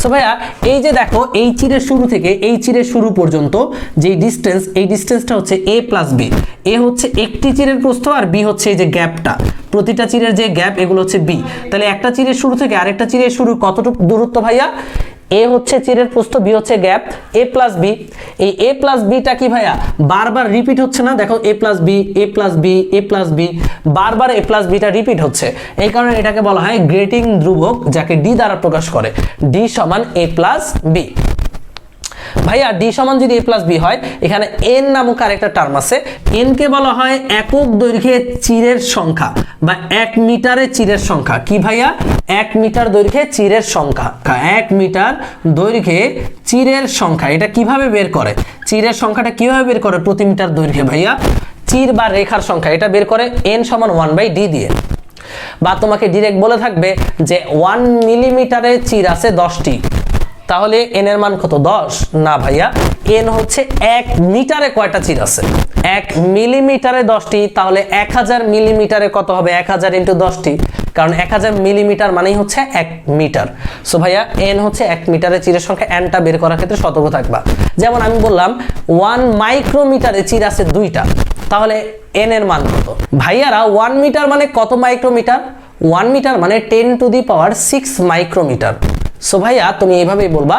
সো ভাইয়া এই যে দেখো, এই চিরের শুরু থেকে এই চিরের শুরু পর্যন্ত যে ডিস্টেন্স, এই ডিস্টেন্সটা হচ্ছে a + b। এ হচ্ছে একটি চিরের প্রস্থ আর b হচ্ছে এই যে গ্যাপটা, প্রতিটা চিরের যে গ্যাপ, এগুলো হচ্ছে b। তাহলে একটা চিরের শুরু থেকে আরেকটা চিরের শুরু কতটুকু দূরত্ব ভাইয়া? a হচ্ছে চিরের প্রস্থ, b হচ্ছে গ্যাপ, a + b। এই a + bটা কি ভাইয়া বারবার রিপিট হচ্ছে না? দেখো a + b, a + b, a + b, বারবার a + bটা রিপিট হচ্ছে। এই কারণে এটাকে বলা হয় গ্রেটিং ধ্রুবক, যাকে d দ্বারা প্রকাশ করে, d সমান a + b। ভাইয়া d সমান যদি a + b হয়, এখানে n নামক আরেকটা টার্ম আছে। n কে বলা হয় একক দৈর্ঘ্যে চিরের সংখ্যা বা 1 মিটারে চিরের সংখ্যা। কি ভাইয়া? 1 মিটার দৈর্ঘ্যে চিরের সংখ্যা। 1 মিটার দৈর্ঘ্যে চিরের সংখ্যা। এটা কিভাবে বের করে? চিরের সংখ্যাটা কিভাবে বের করে প্রতি মিটার দৈর্ঘ্যে ভাইয়া? চির বা রেখার সংখ্যা, এটা বের করে n সমান 1/d দিয়ে। বা তোমাকে ডিরেক্ট বলে থাকবে যে 1 মিলিমিটারে চির আছে 10টি, তাহলে n এর মান কত? 10? না ভাইয়া, n হচ্ছে 1 মিটারে কয়টা চির আছে? 1 মিলিমিটারে 10টি, তাহলে 1000 মিলিমিটারে কত হবে? 1000 × 10টি, কারণ 1000 মিলিমিটার মানেই হচ্ছে 1 মিটার। সো ভাইয়া n হচ্ছে 1 মিটারে চিরের সংখ্যা। nটা বের করার ক্ষেত্রে সতর্ক থাকবা। যেমন আমি বললাম 1 মাইক্রোমিটারে চির আছে 2টা, তাহলে n এর মান কত? ভাইয়ারা 1 মিটার মানে কত মাইক্রোমিটার? 1 মিটার মানে 10⁶ মাইক্রোমিটার। সো ভাইয়া তুমি এইভাবেই বলবা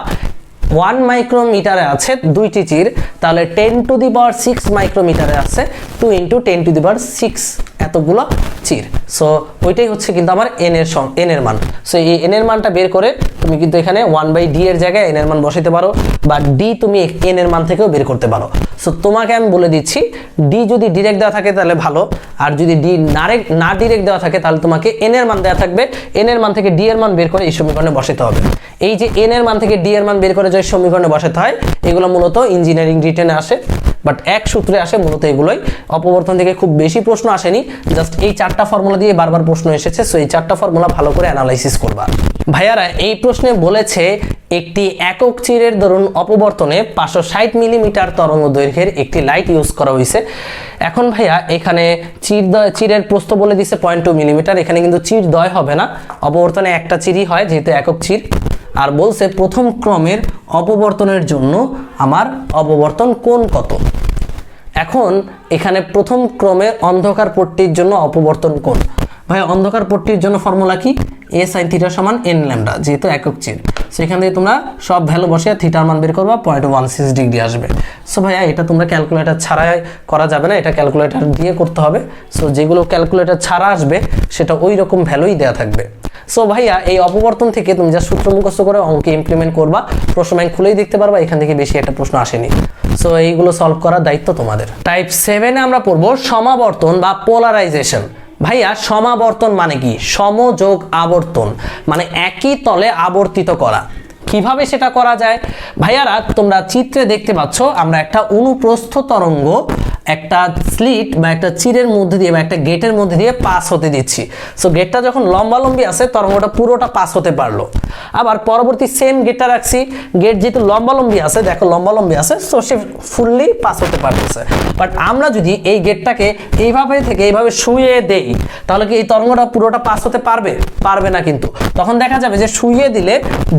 1 মাইক্রোমিটারে আছে 2টি চির, তাহলে 10⁶ মাইক্রোমিটারে আছে 2 × 10⁶ এতগুলো চির। সো ওইটাই হচ্ছে কিন্তু আমার n এর মান। সো এই n এর মানটা বের করে তুমি কিন্তু এখানে 1/d এর জায়গায় n এর মান বসাইতে পারো, বা d তুমি n এর মান থেকেও বের করতে পারো। সো তোমাকে আমি বলে দিচ্ছি d যদি ডিরেক্ট দেওয়া থাকে তাহলে ভালো, আর যদি d না ডিরেক্ট দেওয়া থাকে তাহলে তোমাকে n এর মান দেওয়া থাকবে, n এর মান থেকে d এর মান বের করে এই সমীকরণে বসাতে হবে। এই যে n এর মান থেকে d এর মান বের করে যে সমীকরণে বসাতে হয়, এগুলো মূলত ইঞ্জিনিয়ারিং রিটেনে আসে, বাট এক সূত্রে আসে মূলত এগুলোই। অপবর্তন থেকে খুব বেশি প্রশ্ন আসেনি, জাস্ট এই 4টা ফর্মুলা দিয়ে বারবার প্রশ্ন এসেছে। সো এই 4টা ফর্মুলা ভালো করে অ্যানালাইসিস করবা। ভাইয়ারা এই প্রশ্নে বলেছে একটি একক চিরের দরুন অপবর্তনে 560 মিলিমিটার তরঙ্গ দৈর্ঘ্যের একটি লাইট ইউজ করা হয়েছে। এখন ভাইয়া এখানে চিরের প্রস্থ বলে দিছে 0.2 মিলিমিটার। এখানে কিন্তু চিরদ্বয় হবে না, অপবর্তনে একটা চিরই হয় যেহেতু একক চির। আর বলছে প্রথম ক্রমের অপবর্তনের জন্য আমার অপবর্তন কোণ কত। এখন এখানে প্রথম ক্রমের অন্ধকার পট্টির জন্য অপবর্তন কোণ, ভাই অন্ধকার পট্টির জন্য ফর্মুলা কি? a sin থিটা সমান n ল্যামডা, যেহেতু একক চির। সেখান থেকে তোমরা সব ভ্যালু বসিয়ে থিটার মান বের করবা, 0.16 ডিগ্রি আসবে। সো ভাইয়া এটা তোমরা ক্যালকুলেটর ছাড়াই করা যাবে না, এটা ক্যালকুলেটর দিয়ে করতে হবে। সো যেগুলো ক্যালকুলেটর ছাড়া আসবে সেটা ওই রকম ভ্যালুই দেওয়া থাকবে। সো ভাইয়া এই অপবর্তন থেকে তুমি যা সূত্র মুখস্থ করে অঙ্কে ইমপ্লিমেন্ট করবা, প্রশ্ন ব্যাংক খুলেই দেখতে পারবা, এখান থেকে বেশি একটা প্রশ্ন আসেনি। সো এইগুলো সলভ করার দায়িত্ব তোমাদের। টাইপ 7-এ আমরা পড়বো সমাবর্তন বা পোলারাইজেশন। ভাইয়া সমাবর্তন মানে কি? সমযোগ আবর্তন মানে একই তলে আবর্তিত করা। কিভাবে সেটা করা যায় ভাইয়ারা? তোমরা চিত্রে দেখতে পাচ্ছ আমরা একটা অনুপ্রস্থ তরঙ্গ একটা স্লিট বা একটা চিরের মধ্যে দিয়ে বা একটা গেটের মধ্যে দিয়ে পাস হতে দিচ্ছি। সো গেটটা যখন লম্বালম্বি আছে তরঙ্গটা পুরোটা পাস হতে পারলো। আবার পরবর্তী সেম গেটটা রাখছি, গেট যেহেতু লম্বালম্বি আছে, দেখো লম্বালম্বি আছে, সো সে ফুললি পাস হতে পারতেছে। বাট আমরা যদি এই গেটটাকে এইভাবে থেকে এইভাবে শুয়ে দেই তাহলে কি এই তরঙ্গটা পুরোটা পাস হতে পারবে? পারবে না। কিন্তু তখন দেখা যাবে যে শুয়ে দিলে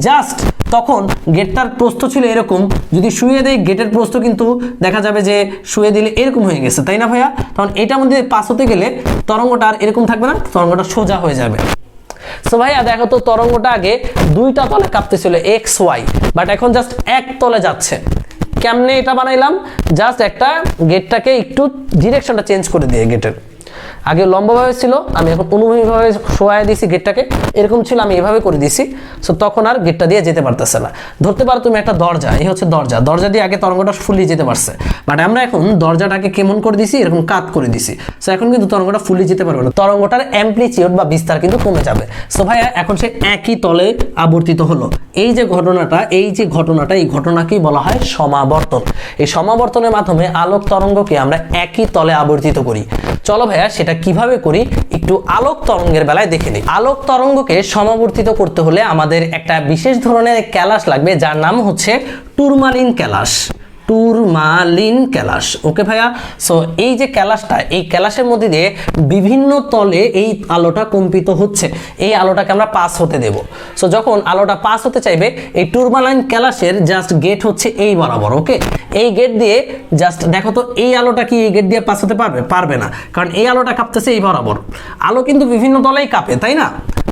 জাস্ট তখন গেটটার প্রস্থ ছিল এরকম, যদি শুয়ে দেই গেটের প্রস্থ কিন্তু দেখা যাবে যে শুয়ে দিলে এরকম হয়ে গেছে, তাই না ভাইয়া? তখন এটার মধ্যে পাস হতে গেলে তরঙ্গটা আর এরকম থাকবে না, তরঙ্গটা সোজা হয়ে যাবে। সো ভাইয়া দেখো তো তরঙ্গটা আগে দুইটা তলে কাঁপতেছিল এক্স ওয়াই, বাট এখন জাস্ট এক তলে যাচ্ছে। কেমনে এটা বানাইলাম? জাস্ট একটা গেটটাকে একটু ডিরেকশনটা চেঞ্জ করে দিয়ে, গেটের আগে লম্বাভাবে ছিল, আমি এখন অনুভূমিকভাবে শোয়াই দিয়েছি গেটটাকে, এরকম ছিল আমি এভাবে করে দিয়েছি। সো তখন আর গেটটা দিয়ে যেতে পারতেছে না। ধরতে পারো তুমি একটা দরজা, এই হচ্ছে দরজা, দরজা দিয়ে আগে তরঙ্গটা ফুলি যেতে পারছে, বাট আমরা এখন দরজাটাকে কেমন করে দিছি, এরকম কাত করে দিছি। সো এখন কিন্তু তরঙ্গটা ফুলি যেতে পারবে না, তরঙ্গটার অ্যাম্প্লিটিউড বা বিস্তার কিন্তু কমে যাবে। সো ভাইয়া এখন সে একই তলে আবর্তিত হলো। এই যে ঘটনাটা, এই ঘটনাকেই বলা হয় সমাবর্তন। এই সমাবর্তনের মাধ্যমে আলোক তরঙ্গকে আমরা একই তলে আবর্তিত করি। চলো ভাইয়া সেটা কিভাবে করি একটু আলোক তরঙ্গের বেলায় দেখে নিই। আলোক তরঙ্গকে সমাবর্তিত করতে হলে আমাদের একটা বিশেষ ধরনের ক্যালাস লাগবে, যার নাম হচ্ছে টুরমালিন ক্যালাস। টুরমালিন ক্যালাস, ওকে ভাইয়া? সো এই যে ক্যালাসটা, এই ক্যালাসের মধ্যে দিয়ে বিভিন্ন তলে এই আলোটা কম্পিত হচ্ছে, এই আলোটাকে আমরা পাস হতে দেব। সো যখন আলোটা পাস হতে চাইবে, এই টুরমালিন ক্যালাসের জাস্ট গেট হচ্ছে এই বরাবর, ওকে? এই গেট দিয়ে জাস্ট দেখো তো এই আলোটা কি এই গেট দিয়ে পাস হতে পারবে? পারবে না, কারণ এই আলোটা কাঁপতেছে এই বরাবর। আলো কিন্তু বিভিন্ন তলেই কাঁপে, তাই না?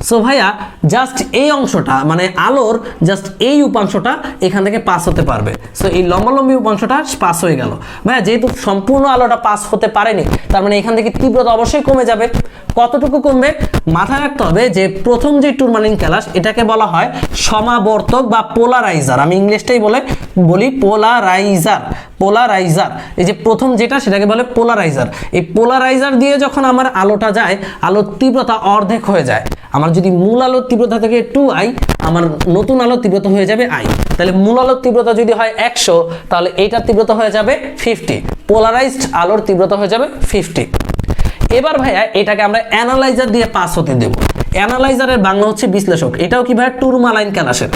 সো ভাইয়া জাস্ট এই অংশটা মানে আলোর জাস্ট এই উপাংশটা এখান থেকে পাস হতে পারবে। সো এই লম্বালম্বি উপাংশটা পাস হয়ে গেল। ভাইয়া যেহেতু সম্পূর্ণ আলোটা পাস হতে পারেনি, তার মানে এখান থেকে তীব্রতা অবশ্যই কমে যাবে। কতটুকু কমবে? মাথায় রাখতে হবে যে প্রথম যে টুরমালিন ক্যালাস, এটাকে বলা হয় সমাবর্তক বা পোলারাইজার। আমি ইংলিশটাই বলি পোলারাইজার। পোলারাইজার, এই যে প্রথম যেটা সেটাকে বলে পোলারাইজার। এই পোলারাইজার দিয়ে যখন আমার আলোটা যায়, আলোর তীব্রতা অর্ধেক হয়ে যায়। আমার যদি মূল আলোর তীব্রতা থেকে 2i, আমার নতুন আলোর তীব্রতা হয়ে যাবে i। তাহলে মূল আলোর তীব্রতা যদি হয় 100, তাহলে এইটার তীব্রতা হয়ে যাবে 50। পোলারাইজড আলোর তীব্রতা হয়ে যাবে 50। এবার ভাইয়া এটাকে আমরা অ্যানালাইজার দিয়ে পাস হতে দেব। অ্যানালাইজারের বাংলা হচ্ছে বিশ্লেষক। এটাও কি ভাইয়া টুরমালাইন ক্যালাসের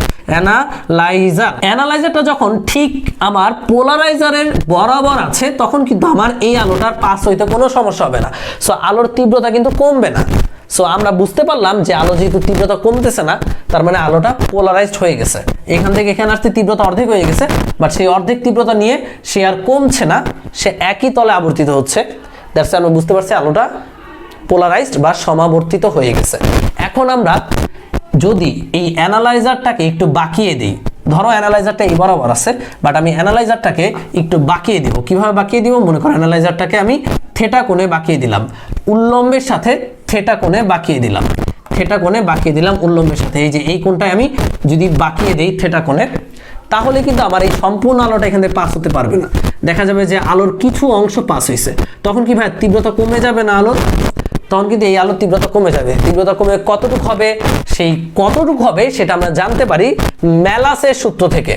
অ্যানালাইজারটা যখন ঠিক আমার পোলারাইজারের বরাবর আছে, তখন কিন্তু আমার এই আলোটার পাস হইতে কোনো সমস্যা হবে না। সো আলোর তীব্রতা কিন্তু কমবে না। সো আমরা বুঝতে পারলাম যে আলো যেহেতু তীব্রতা কমতেছে না, তার মানে আলোটা পোলারাইজড হয়ে গেছে। এখান থেকে এখানে আসতে তীব্রতা অর্ধেক হয়ে গেছে, বাট সেই অর্ধেক তীব্রতা নিয়ে সে আর কমছে না, সে একই তলে আবর্তিত হচ্ছে। দ্যাটস আমরা বুঝতে পারছি আলোটা পোলারাইজড বা সমাবর্তিত হয়ে গেছে। এখন আমরা যদি এই অ্যানালাইজারটাকে একটু বাঁকিয়ে দিই, ধরো অ্যানালাইজারটা এই বরাবর আছে, বাট আমি অ্যানালাইজারটাকে একটু বাঁকিয়ে দিব। কিভাবে বাঁকিয়ে দিব? মনে করো অ্যানালাইজারটাকে আমি থেটা কোণে বাঁকিয়ে দিলাম, উল্লম্বের সাথে থেটা কোণে বাঁকিয়ে দিলাম, থেটা কোণে বাঁকিয়ে দিলাম উল্লম্বের সাথে। এই যে এই কোণটায় আমি যদি বাঁকিয়ে দিই থেটা কোণে, তাহলে কিন্তু আমার এই সম্পূর্ণ আলোটা এখান থেকে পাস হতে পারবে না। দেখা যাবে যে আলোর কিছু অংশ পাস হয়েছে। তখন কি ভাই তীব্রতা কমে যাবে না আলোর? তখন কিন্তু এই আলোর তীব্রতা কমে যাবে। তীব্রতা কমে কতটুকু হবে? সেই কতটুকু হবে সেটা আমরা জানতে পারি ম্যালাসের সূত্র থেকে।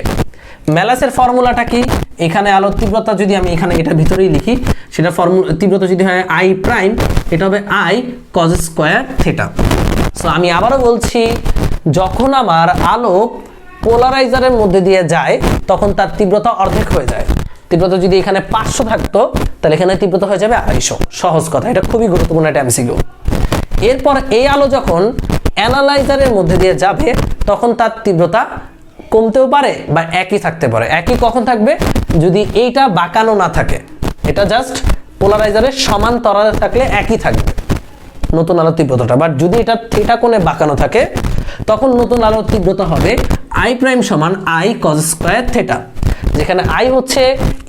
ম্যালাসের ফর্মুলাটা কি? এখানে আলোর তীব্রতা যদি আমি এখানে এটা ভিতরেই লিখি, সেটা তীব্রতা যদি হয় আই প্রাইম, এটা হবে I cos square theta. So আমি আবারও বলছি, যখন আমার আলো পোলারাইজারের মধ্যে দিয়ে যায়, তখন তার তীব্রতা অর্ধেক হয়ে যায়। তীব্রতা যদি এখানে 500 থাকতো, তাহলে এখানে তীব্রতা হয়ে যাবে 250। সহজ কথা, এটা খুবই গুরুত্বপূর্ণ একটা এমসিকিউ। এরপর এই আলো যখন অ্যানালাইজারের মধ্যে দিয়ে যাবে, তখন তার তীব্রতা কমতেও পারে বা একই থাকতে পারে। একই কখন থাকবে? যদি এইটা বাঁকানো না থাকে, এটা জাস্ট পোলারাইজারের সমান্তরালে থাকলে একই থাকবে নতুন আলোর তীব্রতাটা। বাট যদি এটা থিটা কোণে বাঁকানো থাকে, তখন নতুন আলোর তীব্রতা হবে আই প্রাইম সমান আই কজ স্কোয়ার থেটা, যেখানে আই হচ্ছে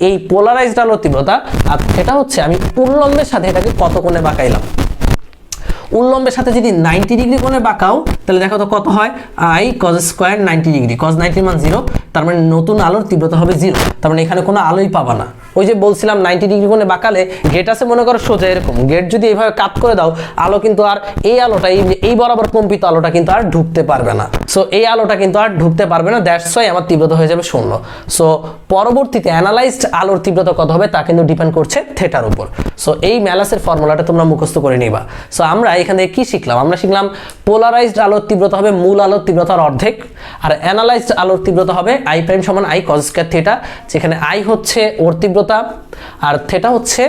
এই পোলারাইজড আলোর তীব্রতা, আর থেটা হচ্ছে আমি উল্লম্বের সাথে এটাকে কত কোণে বাঁকাইলাম। উল্লম্বের সাথে যদি 90 ডিগ্রি কোণে বাঁকাও, তাহলে তাহলে দেখো তো কত হয়, I cos square 90 degree, cos 90 মান 0, তার মানে নতুন আলোর তীব্রতা হবে 0, তার মানে এখানে কোনো আলোই পাবা না। ওই যে বলছিলাম 90 ডিগ্রি কোণে বাঁকালে গেট আছে মনে করো সোজা এরকম, গেট যদি এইভাবে কাট করে দাও আলো কিন্তু আর এই আলোটা এই বরাবর কম্পিত আলোটা কিন্তু আর ঢুকতে পারবে না। সো এই আলোটা কিন্তু আর ঢুকতে পারবে না, দ্যাটস ওয়াই আমার তীব্রতা হয়ে যাবে 0। সো পরবর্তীতে অ্যানালাইজড আলোর তীব্রতা কত হবে তা কিন্তু ডিপেন্ড করছে থেটার উপর। সো এই ম্যালাসের ফর্মুলাটা তোমরা মুখস্থ করে নিবা। সো আমরা এখান থেকে কি শিখলাম, আমরা শিখলাম পোলারাইজড আলোর তীব্রতা হবে মূল আলোর তীব্রতার অর্ধেক, আর অ্যানালাইজড আলোর তীব্রতা হবে I প্রাইম সমান I cos স্কয়ার থিটা, যেখানে I হচ্ছে ওর তীব্রতা আর থিটা হচ্ছে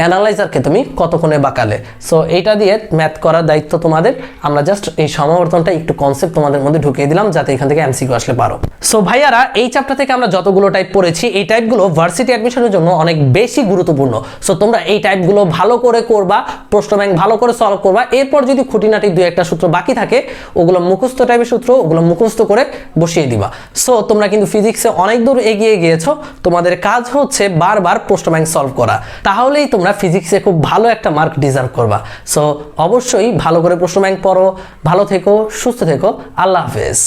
অ্যানালাইজারকে তুমি কত কোণে বাঁকালে। সো এইটা দিয়ে ম্যাথ করার দায়িত্ব তোমাদের। আমরা জাস্ট এই সমাবর্তনটা একটু কনসেপ্ট তোমাদের মধ্যে ঢুকিয়ে দিলাম যাতে এখান থেকে এমসিকিউ আসলে পারো। সো ভাইয়ারা এই চ্যাপ্টার থেকে আমরা যতগুলো টাইপ পড়েছি এই টাইপগুলো ভার্সিটি অ্যাডমিশনের জন্য অনেক বেশি গুরুত্বপূর্ণ। সো তোমরা এই টাইপগুলো ভালো করে করবা, প্রশ্ন ব্যাংক ভালো করে সলভ করবা, এরপর যদি খুঁটিনাটি দুই একটা সূত্র বাকি থাকে ওগুলো মুখস্থ টাইপের সূত্র ওগুলো মুখস্থ করে বসিয়ে দিবা। সো তোমরা কিন্তু ফিজিক্সে অনেক দূর এগিয়ে গিয়েছো, তোমাদের কাজ হচ্ছে বারবার প্রশ্ন ব্যাংক সলভ করা, তাহলেই তোমরা ফিজিক্সে খুব ভালো একটা মার্ক ডিজার্ভ করবা। সো অবশ্যই ভালো করে প্রশ্ন ব্যাংক পড়ো, ভালো থেকো, সুস্থ থেকো, আল্লাহ হাফেজ।